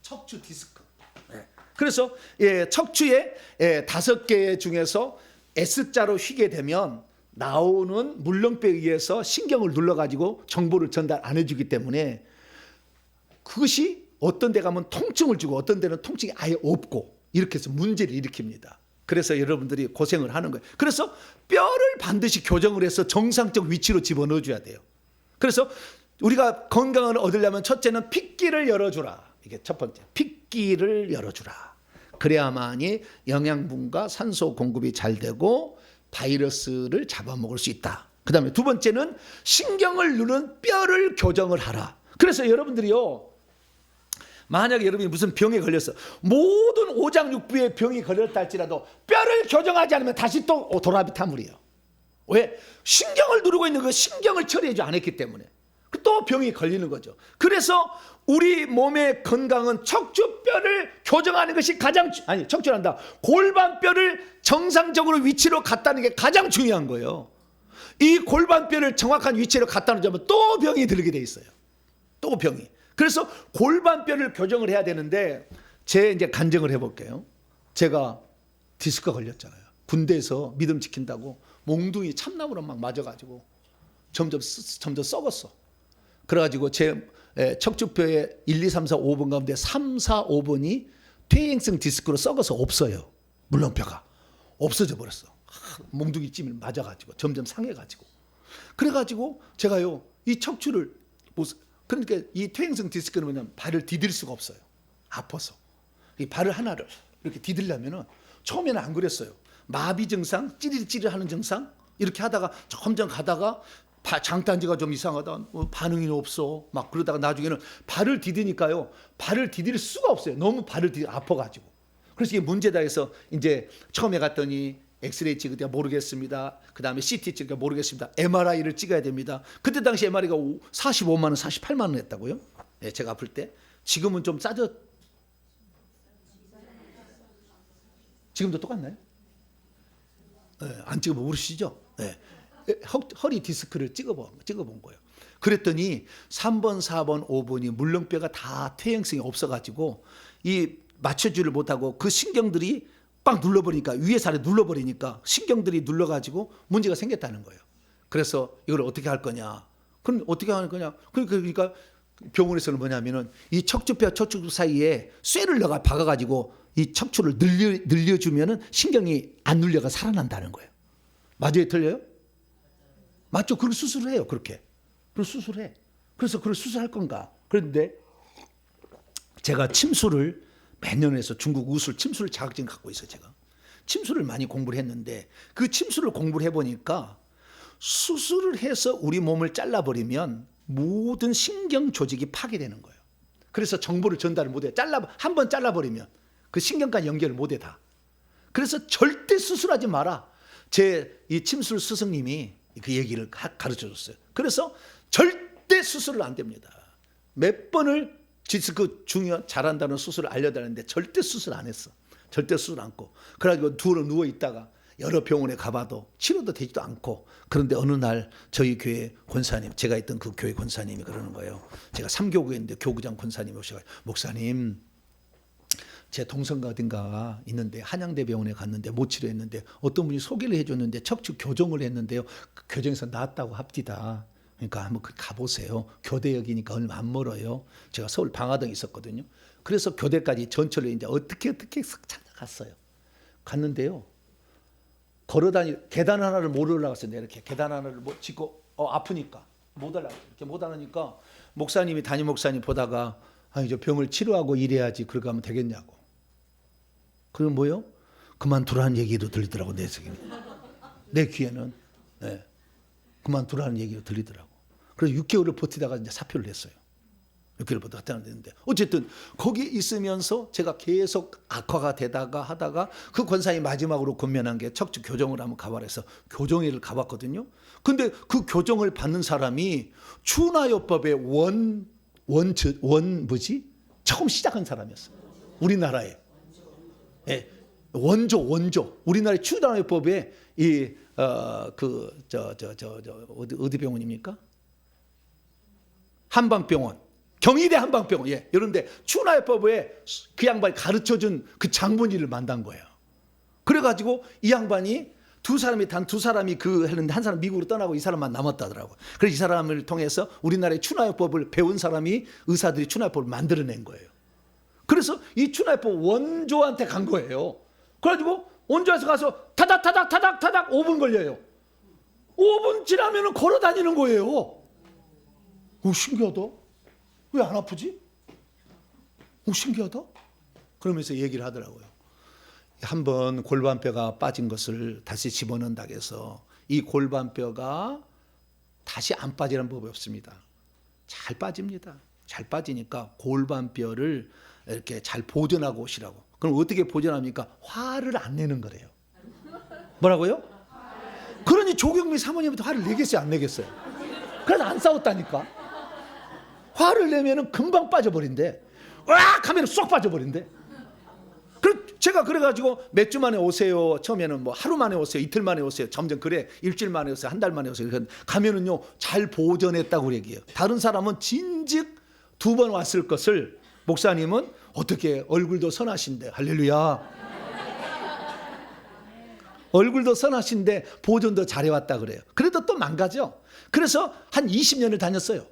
척추 디스크. 네. 그래서 척추의 5개 중에서 S자로 휘게 되면 나오는 물렁뼈에 의해서 신경을 눌러가지고 정보를 전달 안 해주기 때문에 그것이 어떤 데 가면 통증을 주고 어떤 데는 통증이 아예 없고 이렇게 해서 문제를 일으킵니다. 그래서 여러분들이 고생을 하는 거예요. 그래서 뼈를 반드시 교정을 해서 정상적 위치로 집어넣어줘야 돼요. 그래서 우리가 건강을 얻으려면 첫째는 핏길을 열어주라. 이게 첫 번째. 핏길을 열어주라. 그래야만이 영양분과 산소 공급이 잘 되고 바이러스를 잡아먹을 수 있다. 그 다음에 두 번째는 신경을 누른 뼈를 교정을 하라. 그래서 여러분들이요, 만약에 여러분이 무슨 병에 걸렸어, 모든 오장육부의 병이 걸렸다 할지라도 뼈를 교정하지 않으면 다시 또 도라비타물이에요. 왜? 신경을 누르고 있는 그 신경을 처리하지 않았기 때문에 또 병이 걸리는 거죠. 그래서 우리 몸의 건강은 척추뼈를 교정하는 것이 척추란다. 골반뼈를 정상적으로 위치로 갖다는 게 가장 중요한 거예요. 이 골반뼈를 정확한 위치로 갖다 놓자면 또 병이 들게 돼 있어요. 또 병이. 그래서 골반뼈를 교정을 해야 되는데 제 이제 간증을 해볼게요. 제가 디스크가 걸렸잖아요. 군대에서 믿음 지킨다고 몽둥이 참나무로 막 맞아가지고 점점 썩었어. 그래가지고 제 척추뼈의 1, 2, 3, 4, 5번 가운데 3, 4, 5번이 퇴행성 디스크로 썩어서 없어요. 물렁뼈가 없어져 버렸어. 몽둥이 찜을 맞아가지고 점점 상해가지고. 그래가지고 제가요 이 척추를 그러니까 이 퇴행성 디스크는 뭐냐면 발을 디딜 수가 없어요. 아파서. 이 발을 하나를 이렇게 디딜려면은 처음에는 안 그랬어요. 마비 증상, 찌릿찌릿하는 증상 이렇게 하다가 점점 가다가 장단지가 좀 이상하다, 반응이 없어, 막 그러다가 나중에는 발을 디디니까요, 발을 디딜 수가 없어요. 너무 발을 아파가지고. 그래서 이게 문제다 해서 이제 처음에 갔더니 엑스레이 찍으니까 모르겠습니다. 그 다음에 CT 찍으니까 모르겠습니다. MRI를 찍어야 됩니다. 그때 당시 MRI가 45만 원, 48만 원 했다고요? 네, 제가 아플 때. 지금은 좀 지금도 똑같나요? 네, 안 찍어보면 모르시죠? 네. 허리 디스크를 찍어본 거예요. 그랬더니 3번, 4번, 5번이 물렁뼈가 다 퇴행성이 없어가지고 이 맞춰주를 못하고 그 신경들이 빡 눌러버리니까 위에서 아래 눌러버리니까 신경들이 눌러가지고 문제가 생겼다는 거예요. 그래서 이걸 어떻게 할 거냐? 그럼 어떻게 하는 거냐? 그러니까 병원에서는 뭐냐면은 이 척추뼈 척추 사이에 쇠를 넣어 박아가지고 이 척추를 늘려주면은 신경이 안 눌려가 살아난다는 거예요. 맞아요, 틀려요? 맞죠? 그걸 수술을 해요, 그렇게. 그걸 수술해. 그래서 그걸 수술할 건가? 그런데 제가 침수를 몇 년 해서 중국 우술 침수를 자격증 갖고 있어요, 제가. 침수를 많이 공부를 했는데 그 침수를 공부를 해보니까 수술을 해서 우리 몸을 잘라버리면 모든 신경 조직이 파괴되는 거예요. 그래서 정보를 전달을 못해. 한번 잘라버리면 그 신경까지 연결을 못해 다. 그래서 절대 수술하지 마라. 제 이 침술 스승님이 그 얘기를 가르쳐 줬어요. 그래서 절대 수술을 안 됩니다. 몇 번을 디스크 중요 잘한다는 수술을 알려달라는데 절대 수술 안 했어. 절대 수술 안 했고. 그래가지고 누워 있다가 여러 병원에 가봐도 치료도 되지도 않고. 그런데 어느 날 저희 교회 권사님, 제가 있던 그 교회 권사님이 그러는 거예요. 제가 3교구에 있는데 교구장 권사님이 오셔가지고, 목사님, 제 동성가 어딘가 있는데 한양대병원에 갔는데 못 치료했는데 어떤 분이 소개를 해줬는데 척추 교정을 했는데요. 그 교정에서 나았다고 합디다. 그러니까 한번 가보세요. 교대역이니까 얼마 안 멀어요. 제가 서울 방화동에 있었거든요. 그래서 교대까지 전철로 이제 어떻게 찾아갔어요. 갔는데요. 계단 하나를 못 올라갔어요. 이렇게 계단 하나를 못 짚고 아프니까 못 올라가. 이렇게 못 하니까 목사님이 담임 목사님 보다가 아니 저 병을 치료하고 일해야지 그렇게 하면 되겠냐고. 그럼 뭐요? 그만두라는 얘기도 들리더라고 내 귀에는. 네. 그만두라는 얘기가 들리더라고. 그래서 6개월을 버티다가 이제 사표를 냈어요. 6개월 버티다가 냈는데 어쨌든 거기 있으면서 제가 계속 악화가 되다가 하다가 그 권사님이 마지막으로 권면한 게 척추 교정을 한번 가봐라 해서 교정회를 가봤거든요. 근데 그 교정을 받는 사람이 추나요법의 처음 시작한 사람이었어요. 우리나라에. 예, 원조. 우리나라의 추나요법의 어디 병원입니까? 한방병원, 경희대 한방병원, 예, 이런데 추나요법에 그 양반이 가르쳐준 그 장본인을 만난 거예요. 그래가지고 이 양반이 두 사람이 했는데 한 사람 미국으로 떠나고 이 사람만 남았다더라고. 그래서 이 사람을 통해서 우리나라의 추나요법을 배운 사람이 의사들이 추나요법을 만들어낸 거예요. 그래서 이 추나요법 원조한테 간 거예요. 그래가지고 원조에서 가서 타닥 5분 걸려요. 5분 지나면은 걸어 다니는 거예요. 신기하다. 왜 안 아프지? 신기하다. 그러면서 얘기를 하더라고요. 한번 골반뼈가 빠진 것을 다시 집어넣는다고 해서 이 골반뼈가 다시 안 빠지는 법이 없습니다. 잘 빠집니다. 잘 빠지니까 골반뼈를 이렇게 잘 보존하고 오시라고. 그럼 어떻게 보존합니까? 화를 안 내는 거래요. 뭐라고요? 그러니 조경미 사모님한테 화를 내겠어요, 안 내겠어요? 그래서 안 싸웠다니까. 화를 내면은 금방 빠져버린대. 으악 하면 쏙 빠져버린대. 제가 그래가지고 몇 주 만에 오세요. 처음에는 뭐 하루 만에 오세요. 이틀 만에 오세요. 점점 그래. 일주일 만에 오세요. 한 달 만에 오세요. 가면은요, 잘 보존했다고 얘기해요. 다른 사람은 진즉 2번 왔을 것을 목사님은 어떻게 얼굴도 선하신데, 할렐루야. 얼굴도 선하신데 보존도 잘해왔다 그래요. 그래도 또 망가져. 그래서 한 20년을 다녔어요.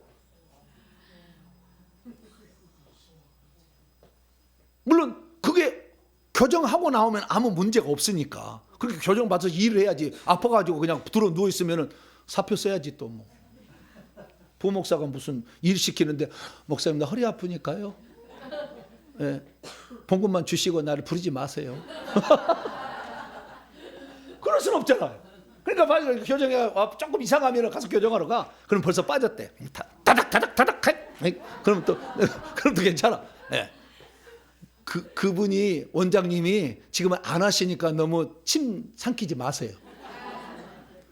물론 그게 교정하고 나오면 아무 문제가 없으니까. 그렇게 교정받아서 일을 해야지. 아파가지고 그냥 들어 누워있으면 사표 써야지 또 뭐. 부목사가 무슨 일 시키는데 목사님 나 허리 아프니까요. 예, 봉급만 주시고 나를 부르지 마세요. 그럴 수는 없잖아요. 그러니까 빨리 교정에 조금 이상하면 가서 교정하러 가. 그럼 벌써 빠졌대. 다닥. 그럼 또 괜찮아. 예. 그분이 원장님이 지금은 안 하시니까 너무 침 삼키지 마세요.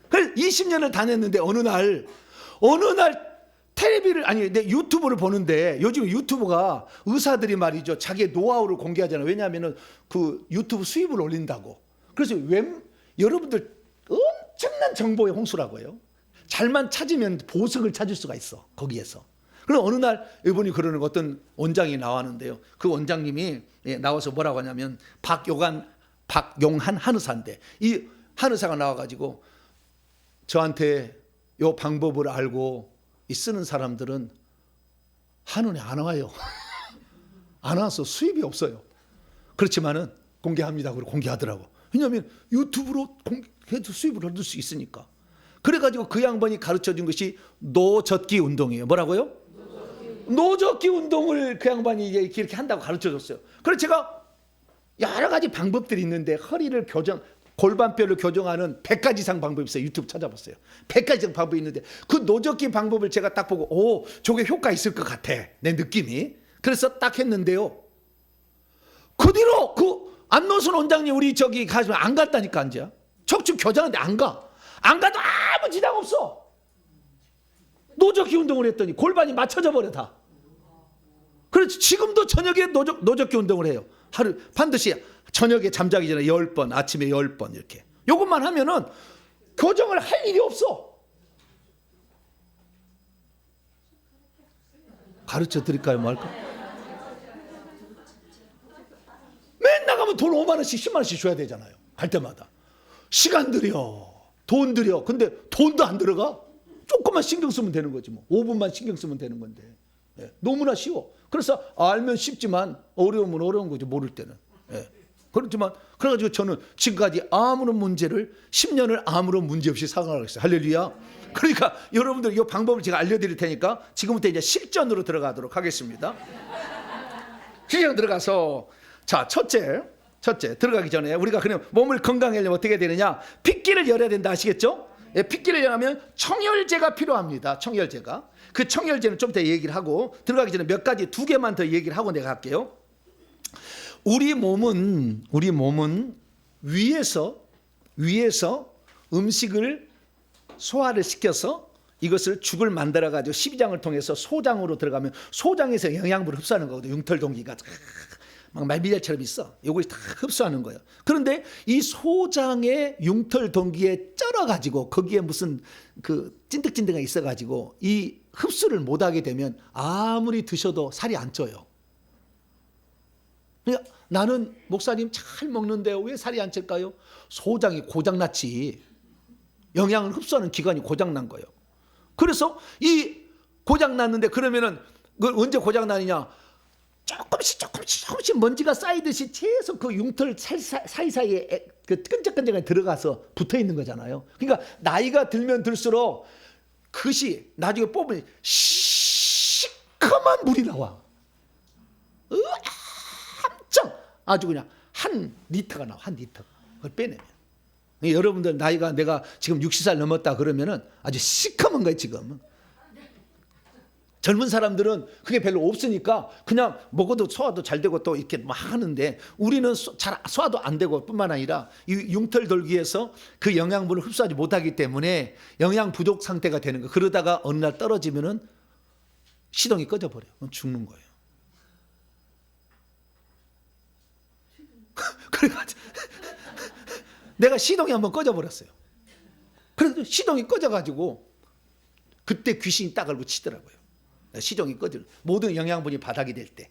그래서 20년을 다녔는데 어느 날 텔레비를 내 유튜브를 보는데 요즘 유튜브가 의사들이 말이죠 자기의 노하우를 공개하잖아요. 왜냐하면 그 유튜브 수입을 올린다고. 그래서 여러분들 엄청난 정보의 홍수라고요. 잘만 찾으면 보석을 찾을 수가 있어 거기에서. 그럼 어느 날 이분이 그러는 어떤 원장이 나왔는데요. 그 원장님이 나와서 뭐라고 하냐면 박용한 한의사인데 이 한의사가 나와가지고 저한테 이 방법을 알고 쓰는 사람들은 한의원에 안 와요. 안 와서 수입이 없어요. 그렇지만은 공개합니다. 그리고 공개하더라고. 왜냐하면 유튜브로 공개해도 수입을 얻을 수 있으니까. 그래가지고 그 양반이 가르쳐준 것이 노젓기 운동이에요. 뭐라고요? 노젓기 운동을 그 양반이 이렇게 한다고 가르쳐줬어요. 그래서 제가 여러 가지 방법들이 있는데 허리를 골반뼈를 교정하는 100가지 이상 방법이 있어요. 유튜브 찾아봤어요. 100가지 이상 방법이 있는데 그 노젓기 방법을 제가 딱 보고 저게 효과 있을 것 같아. 내 느낌이. 그래서 딱 했는데요. 그 뒤로 그 안노순 원장님 우리 저기 가시면 안 갔다니까 앉아. 척추 교정하는데 안 가. 안 가도 아무 지장 없어. 노젓기 운동을 했더니 골반이 맞춰져 버려 다. 그래서 지금도 저녁에 노젓기 운동을 해요. 하루 반드시 저녁에 잠자기 전에 10번, 아침에 10번 이렇게. 이것만 하면은 교정을 할 일이 없어. 가르쳐 드릴까요, 말까? 맨날 가면 돈 5만 원씩, 10만 원씩 줘야 되잖아요. 갈 때마다. 시간 들여, 돈 들여. 근데 돈도 안 들어가. 조금만 신경 쓰면 되는 거지 뭐. 5분만 신경 쓰면 되는 건데. 예, 너무나 쉬워. 그래서 알면 쉽지만 어려우면 어려운 거죠. 모를 때는. 예. 그렇지만 그래가지고 저는 지금까지 아무런 문제를 10년을 아무런 문제 없이 살아가고 있어요. 할렐루야. 그러니까 여러분들 이 방법을 제가 알려드릴 테니까 지금부터 이제 실전으로 들어가도록 하겠습니다. 실전 들어가서 자 첫째 들어가기 전에 우리가 그냥 몸을 건강하게 하려면 어떻게 되느냐? 핏기를 열어야 된다 아시겠죠? 예, 핏기를 열려면 청열제가 필요합니다. 청열제가. 그 청열제는 좀 더 얘기를 하고 들어가기 전에 몇 가지 2개만 더 얘기를 하고 내가 할게요. 우리 몸은 위에서 음식을 소화를 시켜서 이것을 죽을 만들어 가지고 12장을 통해서 소장으로 들어가면 소장에서 영양분을 흡수하는 거거든요. 융털동기가 막 말미잘처럼 있어. 이걸 다 흡수하는 거예요. 그런데 이 소장의 융털동기에 쩔어 가지고 거기에 무슨 그 찐득찐득가 있어 가지고 이 흡수를 못 하게 되면 아무리 드셔도 살이 안 쪄요. 그러니까 나는 목사님 잘 먹는데 왜 살이 안 찔까요? 소장이 고장났지. 영양을 흡수하는 기관이 고장난 거예요. 그래서 이 고장났는데 그러면은 언제 고장나느냐? 조금씩 먼지가 쌓이듯이 계속 그 융털 사이사이에 그 끈적끈적하게 들어가서 붙어 있는 거잖아요. 그러니까 나이가 들면 들수록 그것이 나중에 뽑으면 시커먼 물이 나와. 엄청 아주 그냥 1리터가 나와. 1리터. 그걸 빼내면. 여러분들 나이가 내가 지금 60살 넘었다 그러면은 아주 시커먼 거예요 지금. 젊은 사람들은 그게 별로 없으니까 그냥 먹어도 소화도 잘 되고 또 이렇게 막 하는데 우리는 잘 소화도 안 되고 뿐만 아니라 이 융털돌기에서 그 영양분을 흡수하지 못하기 때문에 영양 부족 상태가 되는 거예요. 그러다가 어느 날 떨어지면은 시동이 꺼져버려요. 죽는 거예요. 그래가지고 내가 시동이 한번 꺼져버렸어요. 그래도 시동이 꺼져가지고 그때 귀신이 딱 알고 치더라고요. 시동이 꺼져 모든 영양분이 바닥이 될 때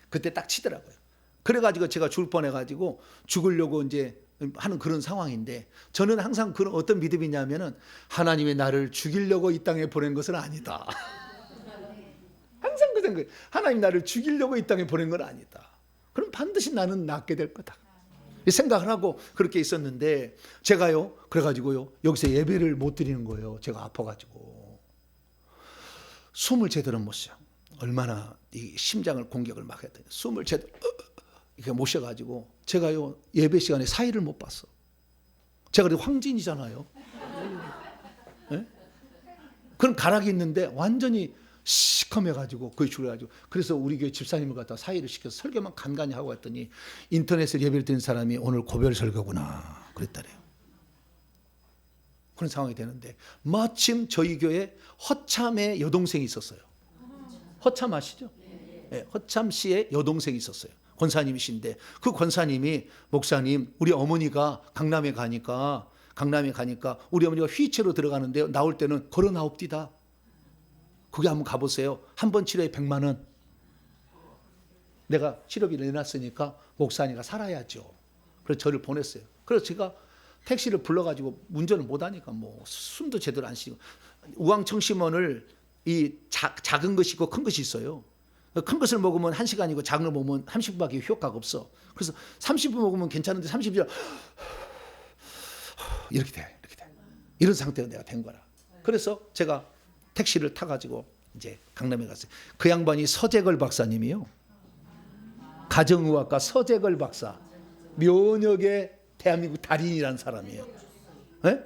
그때 딱 치더라고요. 그래가지고 제가 죽을 뻔해가지고 죽으려고 이제 하는 그런 상황인데, 저는 항상 그런 어떤 믿음이냐면은 하나님이 나를 죽이려고 이 땅에 보낸 것은 아니다. 항상 그 생각, 하나님 나를 죽이려고 이 땅에 보낸 건 아니다. 그럼 반드시 나는 낫게 될 거다. 이 생각을 하고 그렇게 있었는데, 제가요 그래가지고요 여기서 예배를 못 드리는 거예요. 제가 아파가지고 숨을 제대로 못 쉬어. 얼마나 이 심장을 공격을 막 했더니 숨을 제대로 이렇게 못 쉬어가지고 제가요 예배 시간에 사이를 못 봤어. 제가 그래도 황진이잖아요. 네? 그런 가락이 있는데 완전히 시커매가지고 거의 죽어가지고, 그래서 우리 교회 집사님을 갖다 사이를 시켜서 설교만 간간히 하고 갔더니 인터넷에 예배를 드린 사람이 오늘 고별 설교구나 그랬다래요. 그런 상황이 되는데, 마침 저희 교회 허참의 여동생이 있었어요. 허참 아시죠? 네, 허참 씨의 여동생이 있었어요. 권사님이신데 그 권사님이 목사님 우리 어머니가 강남에 가니까 우리 어머니가 휘체로 들어가는데요 나올 때는 걸어 나옵디다. 거기 한번 가보세요. 한 번 치료에 100만 원. 내가 치료비를 내놨으니까 목사님과 살아야죠. 그래서 저를 보냈어요. 그래서 제가 택시를 불러가지고 운전을 못하니까 뭐 숨도 제대로 안 쉬고, 우황청심원을 이 작은 것이 있고 큰 것이 있어요. 큰 것을 먹으면 1시간이고 작은 걸 먹으면 30분밖에 효과가 없어. 그래서 30분 먹으면 괜찮은데 30분 이렇게 돼. 이런 상태로 내가 된 거라. 그래서 제가 택시를 타가지고 이제 강남에 갔어요. 그 양반이 서재걸 박사님이요. 가정의학과 서재걸 박사. 면역의 대한민국 달인이라는 사람이에요. 네?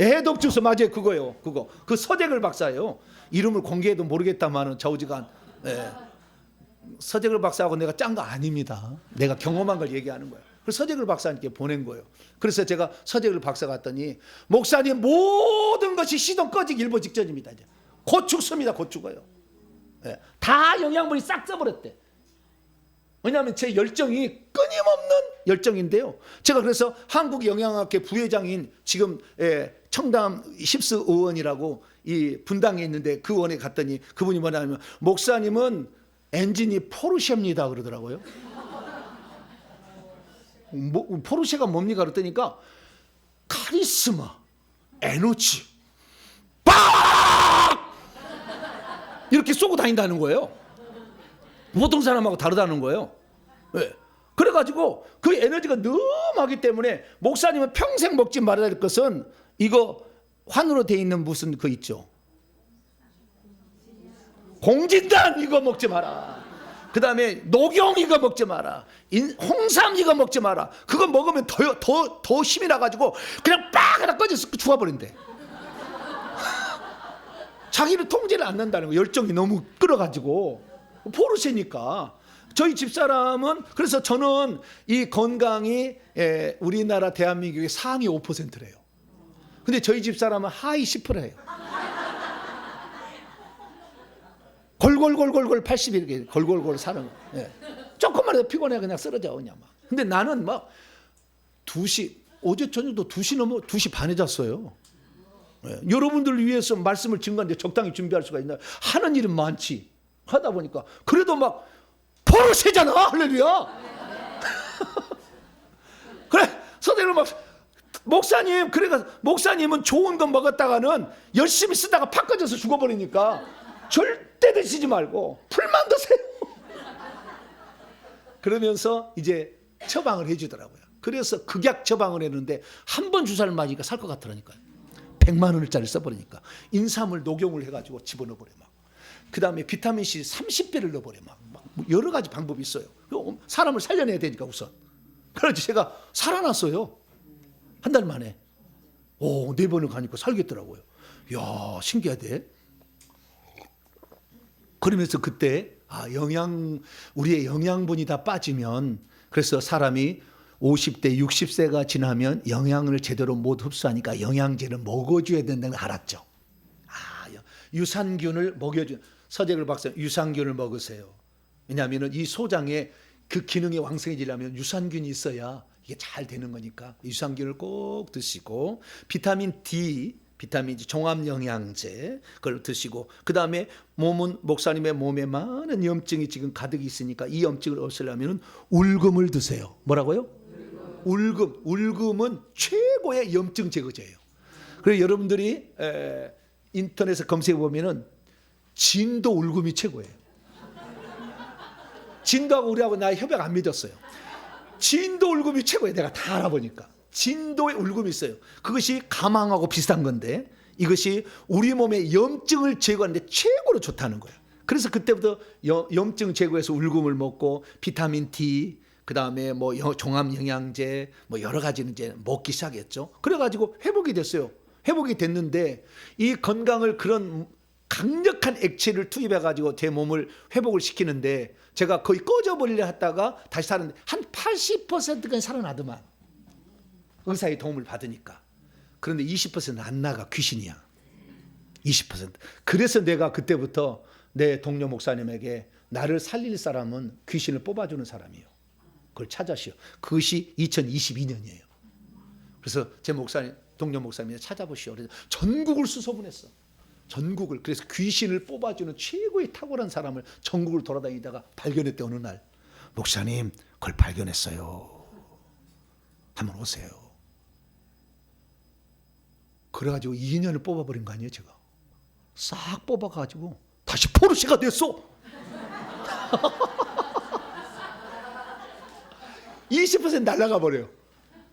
해독주스 맞아요. 그거요. 그 서재걸 박사예요. 이름을 공개해도 모르겠다마는 좌우지간. 네. 서재걸 박사하고 내가 짠 거 아닙니다. 내가 경험한 걸 얘기하는 거예요. 그래서 서재걸 박사님께 보낸 거예요. 그래서 제가 서재걸 박사 갔더니 목사님 모든 것이 시동 꺼지기 일보 직전입니다. 이제 곧 죽습니다. 곧 죽어요. 네. 다 영양분이 싹 써버렸대. 왜냐하면 제 열정이 끊임없는 열정인데요. 제가 그래서 한국영양학회 부회장인 지금 청담 힙스 의원이라고 이 분당에 있는데 그 의원에 갔더니 그분이 뭐냐면 목사님은 엔진이 포르쉐입니다 그러더라고요. 포르쉐가 뭡니까 그랬더니까 카리스마, 에너지, 빡! 이렇게 쏘고 다닌다는 거예요. 보통 사람하고 다르다는 거예요. 네. 그래가지고 그 에너지가 너무 하기 때문에 목사님은 평생 먹지 말아야 될 것은 이거 환으로 돼 있는 무슨 그 있죠. 공진단 이거 먹지 마라. 그 다음에 녹용 이거 먹지 마라. 홍삼 이거 먹지 마라. 그거 먹으면 더 힘이 나가지고 그냥 빡 하나 꺼져서 죽어버린대. 자기를 통제를 안 한다는 거. 열정이 너무 끌어가지고 포르쉐니까. 저희 집사람은 그래서 저는 이 건강이 우리나라 대한민국의 상위 5%래요. 근데 저희 집사람은 하위 10%예요. 골골골골골 80 이렇게 골골골 사는 거. 예. 조금만 해도 피곤해 그냥 쓰러져 그냥 막. 근데 나는 막 2시 어제 저녁도 2시 넘어 2시 반에 잤어요. 예. 여러분들을 위해서 말씀을 증거하는데 적당히 준비할 수가 있나? 하는 일은 많지. 하다 보니까 그래도 막 포르쉐잖아. 할렐루야. 그래 선생님 막 목사님 그래가 목사님은 좋은 거 먹었다가는 열심히 쓰다가 팍 꺼져서 죽어버리니까 절대 드시지 말고 풀만 드세요. 그러면서 이제 처방을 해주더라고요. 그래서 극약 처방을 했는데 한 번 주사를 맞으니까 살 것 같더라니까요. 100만 원짜리 써버리니까 인삼을 녹용을 해가지고 집어넣어버려 막. 그 다음에 비타민C 30배를 넣어버려 막 여러 가지 방법이 있어요. 사람을 살려내야 되니까 우선. 그래서 제가 살아났어요. 한 달 만에. 4번을 가니까 살겠더라고요. 이야 신기하대. 그러면서 그때 우리의 영양분이 다 빠지면, 그래서 사람이 50대 60세가 지나면 영양을 제대로 못 흡수하니까 영양제를 먹어줘야 된다는 걸 알았죠. 유산균을 먹여준 서재걸 박사 유산균을 먹으세요. 왜냐하면 이 소장에 그 기능이 왕성해지려면 유산균이 있어야 이게 잘 되는 거니까 유산균을 꼭 드시고, 비타민 D, 비타민 D 종합 영양제 그걸 드시고, 그 다음에 몸은 목사님의 몸에 많은 염증이 지금 가득 있으니까 이 염증을 없애려면 울금을 드세요. 뭐라고요? 울금. 울금은 최고의 염증 제거제예요. 그래서 여러분들이 인터넷에 검색해 보면은 진도 울금이 최고예요. 진도하고 우리하고 나 협약 안 맺었어요. 진도 울금이 최고예요. 내가 다 알아보니까. 진도의 울금이 있어요. 그것이 가망하고 비슷한 건데 이것이 우리 몸의 염증을 제거하는데 최고로 좋다는 거예요. 그래서 그때부터 염증 제거해서 울금을 먹고 비타민 D, 그 다음에 뭐 종합 영양제, 뭐 여러 가지는 이제 먹기 시작했죠. 그래가지고 회복이 됐어요. 회복이 됐는데 이 건강을 그런 강력한 액체를 투입해가지고 제 몸을 회복을 시키는데 제가 거의 꺼져버리려 했다가 다시 살았는데 한 80%가 살아나더만. 의사의 도움을 받으니까. 그런데 20%는 안 나가. 귀신이야. 20%. 그래서 내가 그때부터 내 동료 목사님에게 나를 살릴 사람은 귀신을 뽑아주는 사람이에요. 그걸 찾아시오. 그것이 2022년이에요. 그래서 제 목사님, 동료 목사님이 찾아보시오. 그래서 전국을 수소문했어. 전국을. 그래서 귀신을 뽑아주는 최고의 탁월한 사람을 전국을 돌아다니다가 발견했대. 어느 날 목사님 그걸 발견했어요. 한번 오세요. 그래가지고 2년을 뽑아버린 거 아니에요. 제가 싹 뽑아가지고 다시 포르쉐가 됐어. 20% 날아가 버려요.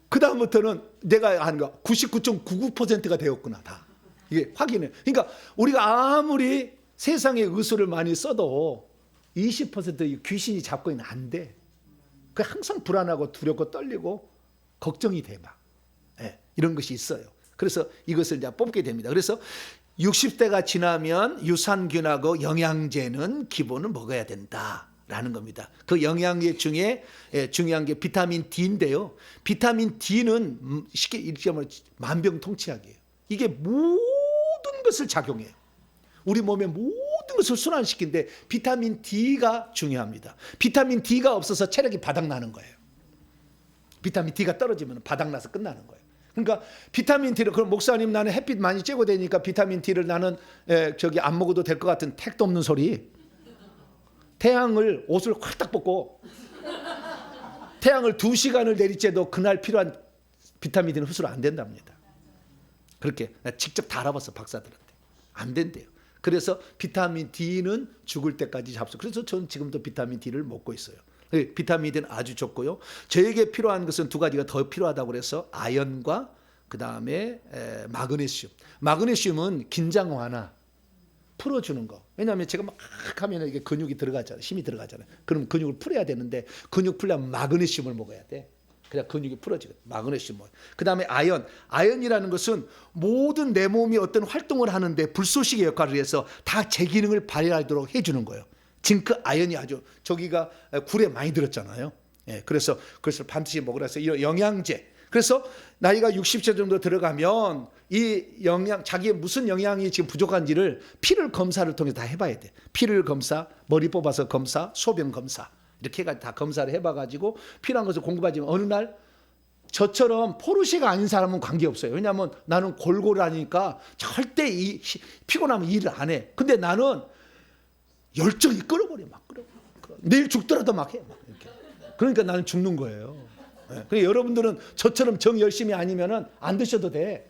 그 다음부터는 내가 하는 거 99.99%가 되었구나. 다 이게 확인해. 그러니까 우리가 아무리 세상에 의술을 많이 써도 20% 귀신이 잡고 있는 안 돼. 그 항상 불안하고 두렵고 떨리고 걱정이 돼 막. 예, 이런 것이 있어요. 그래서 이것을 이제 뽑게 됩니다. 그래서 60대가 지나면 유산균하고 영양제는 기본을 먹어야 된다라는 겁니다. 그 영양제 중에 중요한 게 비타민 D인데요. 비타민 D는 쉽게 얘기하면 만병통치약이에요. 이게 모든 것을 작용해요. 우리 몸의 모든 것을 순환시키는데 비타민 D가 중요합니다. 비타민 D가 없어서 체력이 바닥나는 거예요. 비타민 D가 떨어지면 바닥나서 끝나는 거예요. 그러니까 비타민 D를, 그럼 목사님 나는 햇빛 많이 쬐고 되니까 비타민 D를 나는 저기 안 먹어도 될 것 같은 택도 없는 소리. 태양을 옷을 확 딱 벗고 태양을 2시간을 내리쬐도 그날 필요한 비타민 D는 흡수가 안 된답니다. 그렇게 직접 다 알아봤어. 박사들한테. 안 된대요. 그래서 비타민 D는 죽을 때까지 잡수. 그래서 저는 지금도 비타민 D를 먹고 있어요. 비타민 D는 아주 좋고요. 저에게 필요한 것은 두 가지가 더 필요하다고 그래서 아연과 그 다음에 마그네슘. 마그네슘은 긴장 완화, 풀어주는 거. 왜냐하면 제가 막 하면 이게 근육이 들어가잖아요. 힘이 들어가잖아요. 그럼 근육을 풀어야 되는데 근육 풀려면 마그네슘을 먹어야 돼. 그래야 근육이 풀어지거든. 마그네슘 먹어요. 그 다음에 아연. 아연이라는 것은 모든 내 몸이 어떤 활동을 하는데 불쏘시개 역할을 해서 다 제 기능을 발휘하도록 해주는 거예요. 징크, 아연이 아주 저기가 굴에 많이 들었잖아요. 예, 그래서 그것을 반드시 먹으라 해서 이 영양제. 그래서 나이가 60세 정도 들어가면 이 영양, 자기의 무슨 영양이 지금 부족한지를 피를 검사를 통해서 다 해봐야 돼. 피를 검사, 머리 뽑아서 검사, 소변 검사 이렇게 해가지고 다 검사를 해봐가지고 필요한 것을 공급하지만 어느 날 저처럼 포르쉐가 아닌 사람은 관계없어요. 왜냐하면 나는 골고루 하니까 절대 피곤하면 일을 안 해. 근데 나는 열정이 끌어버려. 막 끌어. 내일 죽더라도 막 해. 막 이렇게. 그러니까 나는 죽는 거예요. 네. 그러니까 여러분들은 저처럼 정 열심히 아니면은 안 드셔도 돼.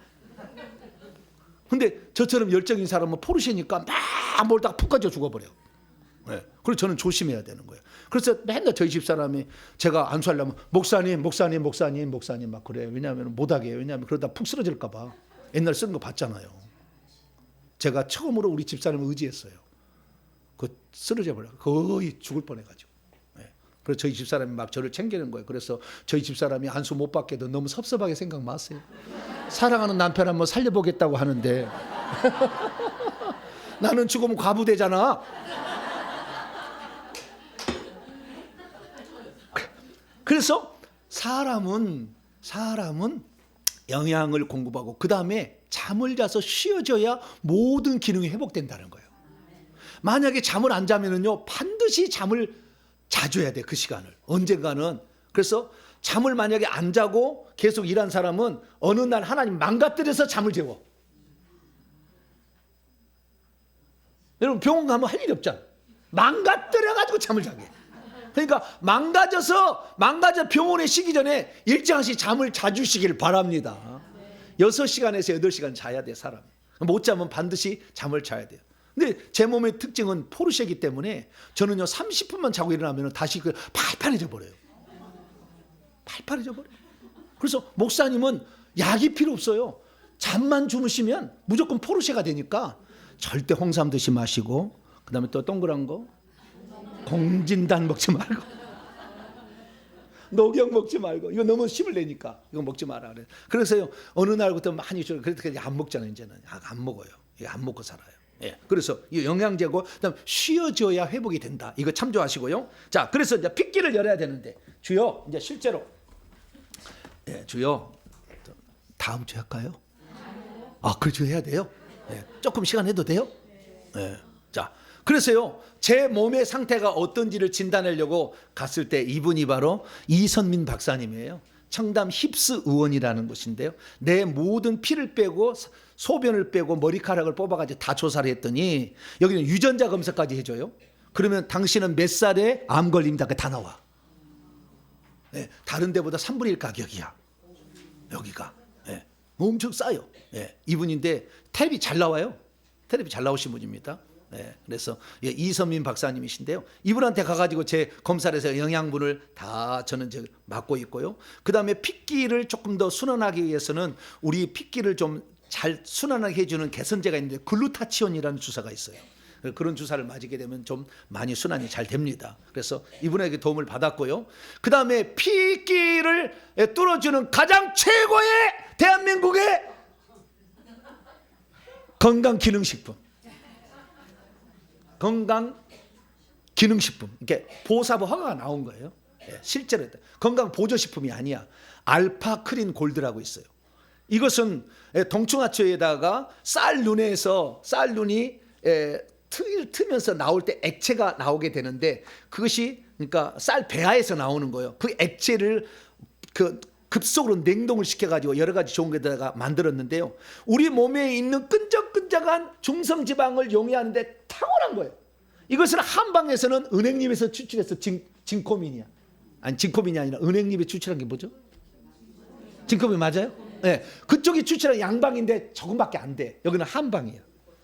근데 저처럼 열정인 사람은 포르쉐니까 막 몰다가 푹 꺼져 죽어버려. 네. 그래서 저는 조심해야 되는 거예요. 그래서 맨날 저희 집사람이 제가 안수하려면 목사님 막 그래요. 왜냐하면 못하게 해요. 왜냐하면 그러다 푹 쓰러질까 봐. 옛날 쓰는 거 봤잖아요. 제가 처음으로 우리 집사람을 의지했어요. 그 쓰러져 버려. 거의 죽을 뻔해가지고. 네. 그래서 저희 집사람이 막 저를 챙기는 거예요. 그래서 저희 집사람이 안수 못 받게도 너무 섭섭하게 생각 마세요. 사랑하는 남편 한번 살려보겠다고 하는데 나는 죽으면 과부되잖아. 그래서 사람은 영양을 공급하고 그 다음에 잠을 자서 쉬어져야 모든 기능이 회복된다는 거예요. 만약에 잠을 안 자면은요 반드시 잠을 자주 해야 돼, 그 시간을. 언젠가는. 그래서 잠을 만약에 안 자고 계속 일한 사람은 어느 날 하나님 망가뜨려서 잠을 재워. 여러분 병원 가면 할 일이 없잖아. 망가뜨려가지고 잠을 자게. 그러니까 망가져 병원에 쉬기 전에 일정시 잠을 자주시길 바랍니다. 6시간에서 8시간 자야 돼, 사람. 못 자면 반드시 잠을 자야 돼요. 근데 제 몸의 특징은 포르쉐이기 때문에 저는요 30분만 자고 일어나면 다시 팔팔해져 버려요. 팔팔해져 버려요. 그래서 목사님은 약이 필요 없어요. 잠만 주무시면 무조건 포르쉐가 되니까 절대 홍삼 드시 마시고, 그 다음에 또 동그란 거 공진단 먹지 말고 녹용 먹지 말고, 이거 너무 힘을 내니까 이거 먹지 마라 그래. 그래서요 어느 날부터 많이 줘. 그래서 안 먹잖아요. 이제는 안 먹어요. 이거 안 먹고 살아요. 예, 그래서 이 영양제고, 그다음 쉬어줘야 회복이 된다. 이거 참조하시고요. 자, 그래서 이제 핏기를 열어야 되는데, 주여 이제 실제로, 예, 주여 다음 주 할까요? 아, 그렇죠, 해야 돼요. 예, 조금 시간 해도 돼요? 예. 자, 그래서요 제 몸의 상태가 어떤지를 진단하려고 갔을 때 이분이 바로 이선민 박사님이에요. 청담 힙스 의원이라는 곳인데요. 내 모든 피를 빼고 소변을 빼고 머리카락을 뽑아가지고 다 조사를 했더니 여기는 유전자 검사까지 해줘요. 그러면 당신은 몇 살에 암 걸립니다. 다 나와. 네, 다른 데보다 3분의 1 가격이야. 여기가. 네, 엄청 싸요. 네, 이분인데 텔레비 잘 나와요. 텔레비 잘 나오신 분입니다. 네, 그래서 예, 이선민 박사님이신데요. 이분한테 가가지고 제 검사를 해서 영양분을 다 저는 맡고 있고요. 그 다음에 핏기를 조금 더 순환하기 위해서는 우리 핏기를 좀 잘 순환하게 해주는 개선제가 있는데 글루타치온이라는 주사가 있어요. 그런 주사를 맞게 되면 좀 많이 순환이 잘 됩니다. 그래서 이분에게 도움을 받았고요. 그 다음에 핏기를 뚫어주는 가장 최고의 대한민국의 건강기능식품. 건강기능식품. 이게 보사부 허가가 나온 거예요. 실제로 건강보조식품이 아니야. 알파크린 골드라고 있어요. 이것은 동충하초에다가 쌀눈이 트면서 나올 때 액체가 나오게 되는데, 그것이 그러니까 쌀 배아에서 나오는 거예요. 그 액체를 급속으로 냉동을 시켜가지고 여러 가지 좋은 데다가 만들었는데요. 우리 몸에 있는 끈적끈적한 중성지방을 용해하는데 탁월한 거예요. 이것을 한방에서는 은행잎에서 추출해서 진코민이야. 아니, 진코민이 아니라 은행잎에 추출한 게 뭐죠? 진코민 맞아요? 네, 그쪽이 추출한 양방인데 조금밖에 안 돼. 여기는 한방이에요.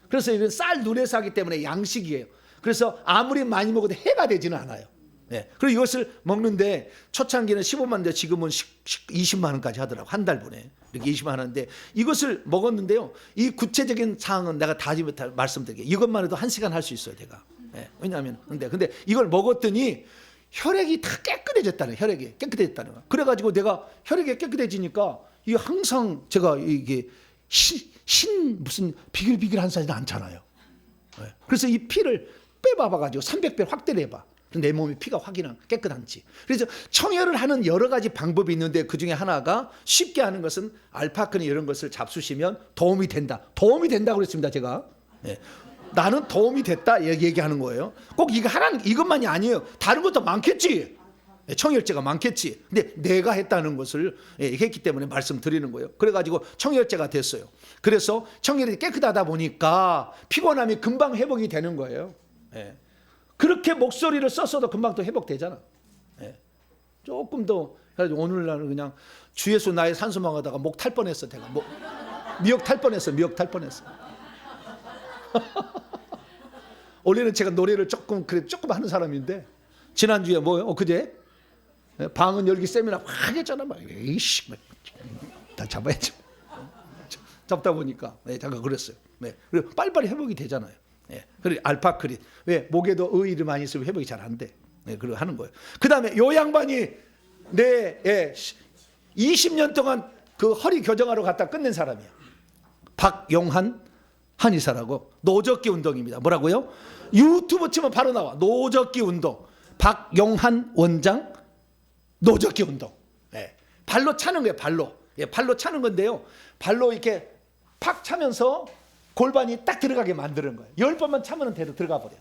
그래서 이건 쌀 눈에서 하기 때문에 양식이에요. 그래서 아무리 많이 먹어도 해가 되지는 않아요. 네. 그리고 이것을 먹는데 초창기는 15만 원인데 지금은 20만 원까지 하더라고. 한 달분에 이렇게 20만 원인데, 이것을 먹었는데요. 이 구체적인 사항은 내가 다 말씀드릴게요. 이것만 해도 1시간 할 수 있어요, 제가. 네. 왜냐하면 근데 이걸 먹었더니 혈액이 다 깨끗해졌다는, 혈액이 깨끗해졌다는 거야. 그래가지고 내가 혈액이 깨끗해지니까 이게 항상 제가 이게 무슨 비글비글한 사진 않잖아요. 네. 그래서 이 피를 빼봐가지고 300배 확대를 해봐. 내 몸의 피가 확인한 깨끗한지. 그래서 청혈을 하는 여러 가지 방법이 있는데 그 중에 하나가 쉽게 하는 것은 알파크린 이런 것을 잡수시면 도움이 된다. 도움이 된다고 그랬습니다, 제가. 네. 나는 도움이 됐다 얘기하는 거예요. 꼭 이것만이 아니에요. 다른 것도 많겠지. 청혈제가 많겠지. 근데 내가 했다는 것을 했기 때문에 말씀드리는 거예요. 그래가지고 청혈제가 됐어요. 그래서 청혈이 깨끗하다 보니까 피곤함이 금방 회복이 되는 거예요. 예. 그렇게 목소리를 썼어도 금방 또 회복되잖아. 예. 조금 더. 그래서 오늘날은 그냥 주 예수 나의 산소망 하다가 목 탈 뻔했어. 내가 미역 탈 뻔했어. 원래는 제가 노래를 조금 하는 사람인데, 지난주에 엊그제 방언 열기 세미나 확 했잖아. 에이씨, 다 잡아야지. 잡다 보니까 잠깐 그랬어요. 네. 그리고 빨리빨리 회복이 되잖아요. 네. 그리고 알파크린, 왜 목에도 의의를 많이 쓰면 회복이 잘 안 돼. 네, 그리고 하는 거예요. 그 다음에 요 양반이 20년 동안 그 허리 교정하러 갔다 끝낸 사람이야. 박용한 한의사라고. 노젓기 운동입니다. 뭐라고요? 유튜브 치면 바로 나와. 노젓기 운동. 박용한 원장 노젓기 운동. 네. 발로 차는 거예요. 발로 차는 건데요. 발로 이렇게 팍 차면서 골반이 딱 들어가게 만드는 거예요. 10번만 차면 대로 들어가 버려.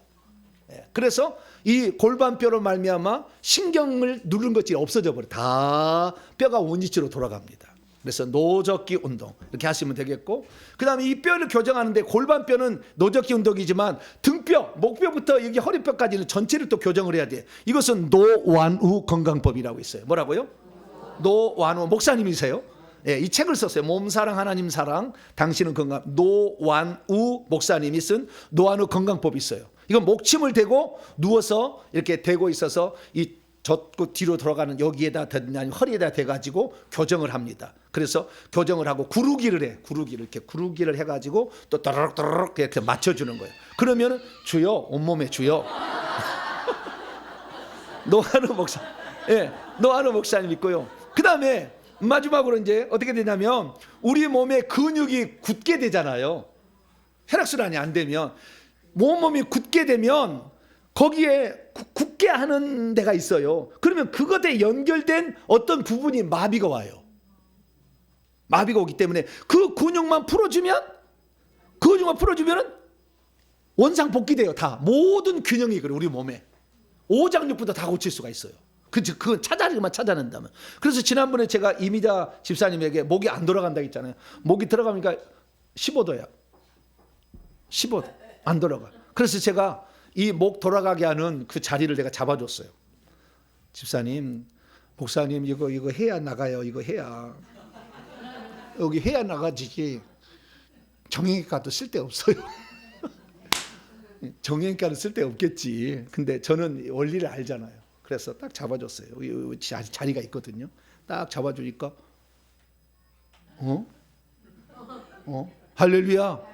그래서 이 골반뼈로 말미암아 신경을 누른 것이 없어져 버려. 다 뼈가 원위치로 돌아갑니다. 그래서 노젓기 운동 이렇게 하시면 되겠고, 그 다음에 이 뼈를 교정하는데 골반뼈는 노젓기 운동이지만 등뼈, 목뼈부터 여기 허리뼈까지는 전체를 또 교정을 해야 돼. 이것은 노완우 건강법이라고 있어요. 뭐라고요? 노완우 목사님이세요? 이 책을 썼어요. 몸사랑 하나님 사랑 당신은 건강. 노완우 목사님이 쓴 노완우 건강법이 있어요. 이건 목침을 대고 누워서 이렇게 대고 있어서 이 젖고 뒤로 돌아가는 여기에다 아니면 허리에다 대가지고 교정을 합니다. 그래서 교정을 하고 구르기를 해. 구르기를 해가지고 또 따르륵 이렇게 맞춰주는 거예요. 그러면은 주여, 온몸에 주여. 노한우 목사, 노한우 목사님 있고요. 그 다음에 마지막으로 이제 어떻게 되냐면 우리 몸의 근육이 굳게 되잖아요. 혈액순환이 안 되면 몸이 굳게 되면 거기에 굳게 하는 데가 있어요. 그러면 그것에 연결된 어떤 부분이 마비가 와요. 마비가 오기 때문에 그 근육만 풀어주면 원상 복귀돼요. 다 모든 균형이 그래. 우리 몸에 오장육부터 다 고칠 수가 있어요. 그건 찾아낸다면. 그래서 지난번에 제가 이미자 집사님에게 목이 안 돌아간다 했잖아요. 목이 들어가니까 15도야. 15도 안 돌아가. 그래서 제가 이 목 돌아가게 하는 그 자리를 내가 잡아줬어요. 집사님, 목사님 이거 해야 나가요. 이거 해야 여기 해야 나가지. 정형외과도 쓸데없어요. 정형외과는 쓸데없겠지. 근데 저는 원리를 알잖아요. 그래서 딱 잡아줬어요. 자리가 있거든요. 딱 잡아주니까 할렐루야.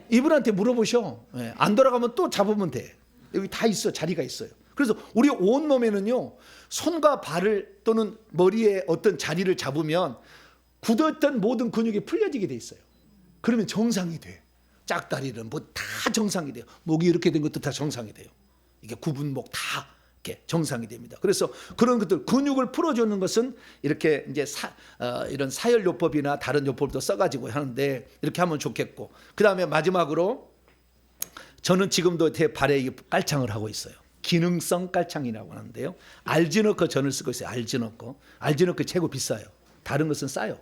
이분한테 물어보셔. 안 돌아가면 또 잡으면 돼. 여기 다 있어. 자리가 있어요. 그래서 우리 온몸에는요, 손과 발을 또는 머리에 어떤 자리를 잡으면 굳었던 모든 근육이 풀려지게 돼 있어요. 그러면 정상이 돼. 짝다리는 뭐 다 정상이 돼요. 목이 이렇게 된 것도 다 정상이 돼요. 이게 굽은 목 다 이렇게 정상이 됩니다. 그래서 그런 것들 근육을 풀어주는 것은 이렇게 이제 이런 사혈요법이나 다른 요법도 써가지고 하는데 이렇게 하면 좋겠고, 그 다음에 마지막으로 저는 지금도 제 발에 깔창을 하고 있어요. 기능성 깔창이라고 하는데요. 알지너커 전을 쓰고 있어요. 알지너커 최고 비싸요. 다른 것은 싸요.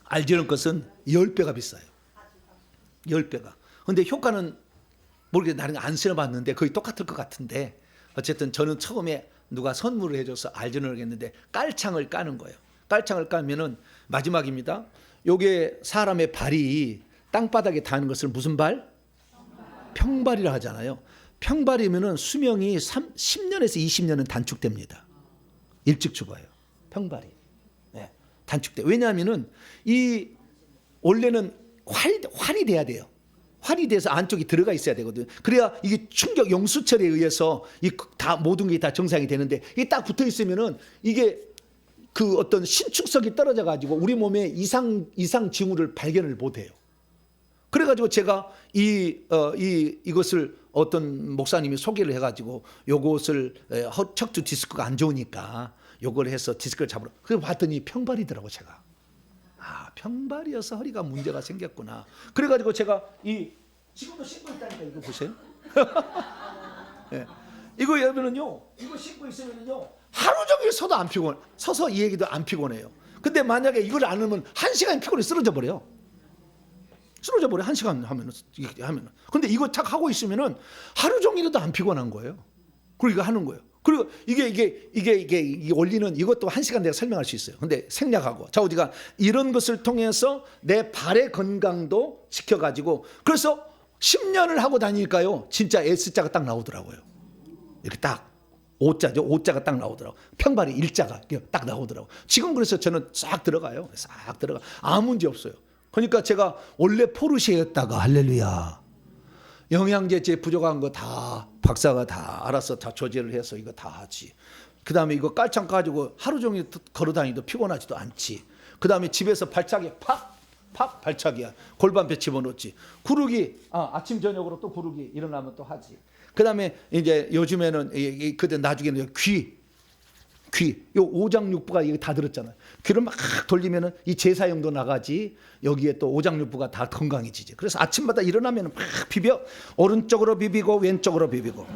알지너커는 10배가 비싸요. 10배가. 근데 효과는 모르겠는데 나는 안 써봤는데 거의 똑같을 것 같은데, 어쨌든 저는 처음에 누가 선물을 해줘서 알지너를 했는데 깔창을 까는 거예요. 깔창을 까면은 마지막입니다. 요게 사람의 발이 땅바닥에 닿는 것을 무슨 발? 평발이라 하잖아요. 평발이면은 수명이 10년에서 20년은 단축됩니다. 일찍 죽어요. 평발이. 단축돼. 왜냐하면은 이 원래는 활이 돼야 돼요. 활이 돼서 안쪽이 들어가 있어야 되거든요. 그래야 이게 충격 용수철에 의해서 다 모든 게 다 정상이 되는데, 이게 딱 붙어 있으면은 이게 그 어떤 신축성이 떨어져 가지고 우리 몸에 이상 징후를 발견을 못 해요. 그래 가지고 제가 이것을 어떤 목사님이 소개를 해 가지고 요것을 척추 디스크가 안 좋으니까 요걸 해서 디스크를 잡으러. 그래서 봤더니 평발이더라고. 제가 평발이어서 허리가 문제가 생겼구나. 그래가지고 제가 지금도 신고 있다니까. 이거 보세요. 이거 여러분은요, 이거 신고 있으면요 하루 종일 서서 이 얘기도 안 피곤해요. 근데 만약에 이걸 안 하면 1시간 피곤해 쓰러져 버려요. 1시간 하면은. 근데 이거 딱 하고 있으면은 하루 종일도 안 피곤한 거예요. 그리고 이거 하는 거예요. 그리고 이게 원리는 이것도 1시간 내가 설명할 수 있어요. 근데 생략하고 좌우지가 이런 것을 통해서 내 발의 건강도 지켜가지고, 그래서 10년을 하고 다니니까요 진짜 S자가 딱 나오더라고요. 이렇게 딱 O자죠. O자가 딱 나오더라고요. 평발이 일자가 딱 나오더라고요. 지금 그래서 저는 싹 들어가요. 아무 문제 없어요. 그러니까 제가 원래 포르쉐였다가 할렐루야, 영양제 제 부족한 거 다 박사가 다 알아서 다 조제를 해서 이거 다 하지. 그 다음에 이거 깔창 가지고 하루 종일 걸어 다니도 피곤하지도 않지. 그 다음에 집에서 발차기 팍 발차기야. 골반뼈 집어넣지. 구르기 아침 저녁으로 또 구르기 일어나면 또 하지. 그 다음에 이제 요즘에는 그때 나중에는 귀, 요 오장육부가 이게 다 들었잖아요. 귀를 막 돌리면은 이 제사용도 나가지, 여기에 또 오장육부가 다 건강해지지. 그래서 아침마다 일어나면 막 비벼, 오른쪽으로 비비고 왼쪽으로 비비고.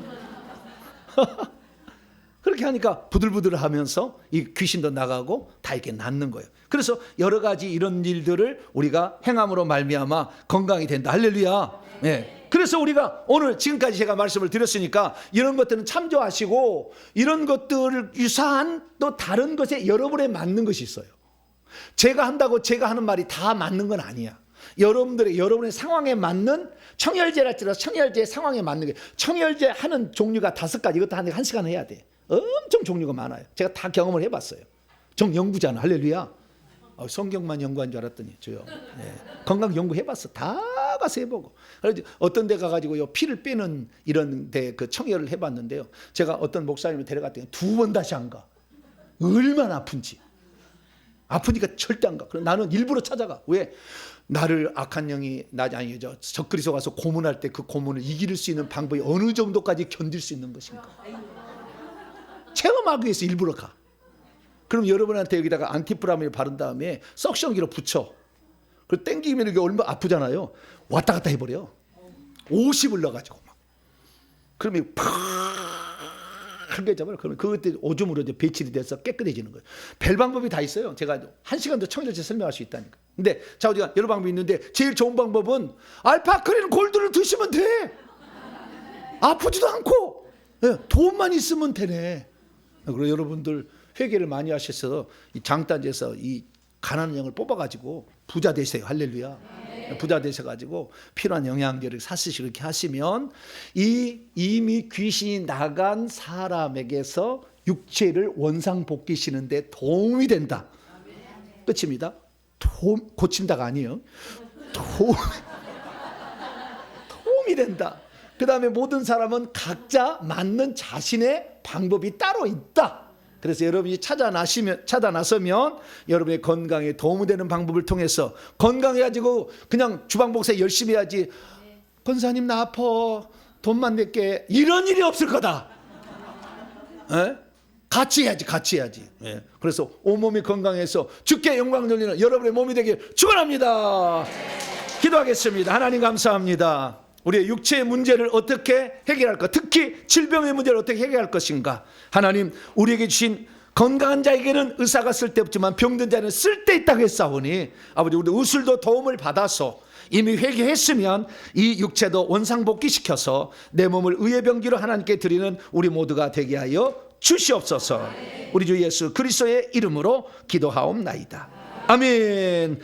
그렇게 하니까 부들부들하면서 이 귀신도 나가고 다 이렇게 낫는 거예요. 그래서 여러 가지 이런 일들을 우리가 행함으로 말미암아 건강이 된다. 할렐루야. 네. 그래서 우리가 오늘 지금까지 제가 말씀을 드렸으니까 이런 것들은 참조하시고, 이런 것들을 유사한 또 다른 것에 여러분에 맞는 것이 있어요. 제가 한다고 제가 하는 말이 다 맞는 건 아니야. 여러분의 상황에 맞는, 청열제랄지라도 청열제 상황에 맞는 게, 청열제 하는 종류가 5가지, 이것도 한 1시간 해야 돼. 엄청 종류가 많아요. 제가 다 경험을 해봤어요. 정연구잖아. 할렐루야. 성경만 연구한 줄 알았더니 저요. 네. 건강 연구 해봤어. 다 가서 해보고. 그래서 어떤 데 가가지고 피를 빼는 이런 데 그 청혈을 해봤는데요. 제가 어떤 목사님을 데려갔더니 2번 다시 안 가. 얼마나 아픈지. 아프니까 절대 안 가. 그럼 나는 일부러 찾아가. 왜? 나를 악한 영이 적그리스도 가서 고문할 때 그 고문을 이길 수 있는 방법이 어느 정도까지 견딜 수 있는 것인가. 체험하기 위해서 일부러 가. 그럼 여러분한테 여기다가 안티프라민을 바른 다음에 석션기로 붙여. 그리고 땡기면 이게 얼마 아프잖아요. 왔다 갔다 해버려. 50을 넣어가지고 막. 그러면 빨개져버려. 그러면 그때 오줌으로 이제 배출이 돼서 깨끗해지는 거예요. 별 방법이 다 있어요. 제가 1시간도 청일제 설명할 수 있다니까. 근데 자, 우리가 여러 방법이 있는데 제일 좋은 방법은 알파크린 골드를 드시면 돼. 아프지도 않고, 네, 돈만 있으면 되네. 그리고 여러분들 회개를 많이 하셔서 이 장단지에서 이 가난한 영을 뽑아가지고 부자 되세요. 할렐루야. 부자 되셔가지고 필요한 영양제를 사시고 이렇게 하시면 이미 귀신이 나간 사람에게서 육체를 원상복귀시는데 도움이 된다. 끝입니다. 고친다가 아니에요. 도움이 된다. 그 다음에 모든 사람은 각자 맞는 자신의 방법이 따로 있다. 그래서 여러분이 찾아나서면 여러분의 건강에 도움이 되는 방법을 통해서, 건강해가지고 그냥 주방복사 열심히 해야지, 권사님 나 아파 돈만 낼게, 이런 일이 없을 거다. 에? 같이 해야지. 예. 그래서 온몸이 건강해서 주께 영광 돌리는 여러분의 몸이 되길 축원합니다. 기도하겠습니다. 하나님 감사합니다. 우리의 육체의 문제를 어떻게 해결할까? 특히 질병의 문제를 어떻게 해결할 것인가? 하나님, 우리에게 주신 건강한 자에게는 의사가 쓸데없지만 병든 자는 쓸데있다고 했사오니, 아버지, 우리 의술도 도움을 받아서 이미 회개했으면 이 육체도 원상복귀시켜서 내 몸을 의의 병기로 하나님께 드리는 우리 모두가 되게 하여 주시옵소서. 우리 주 예수 그리스도의 이름으로 기도하옵나이다. 아멘.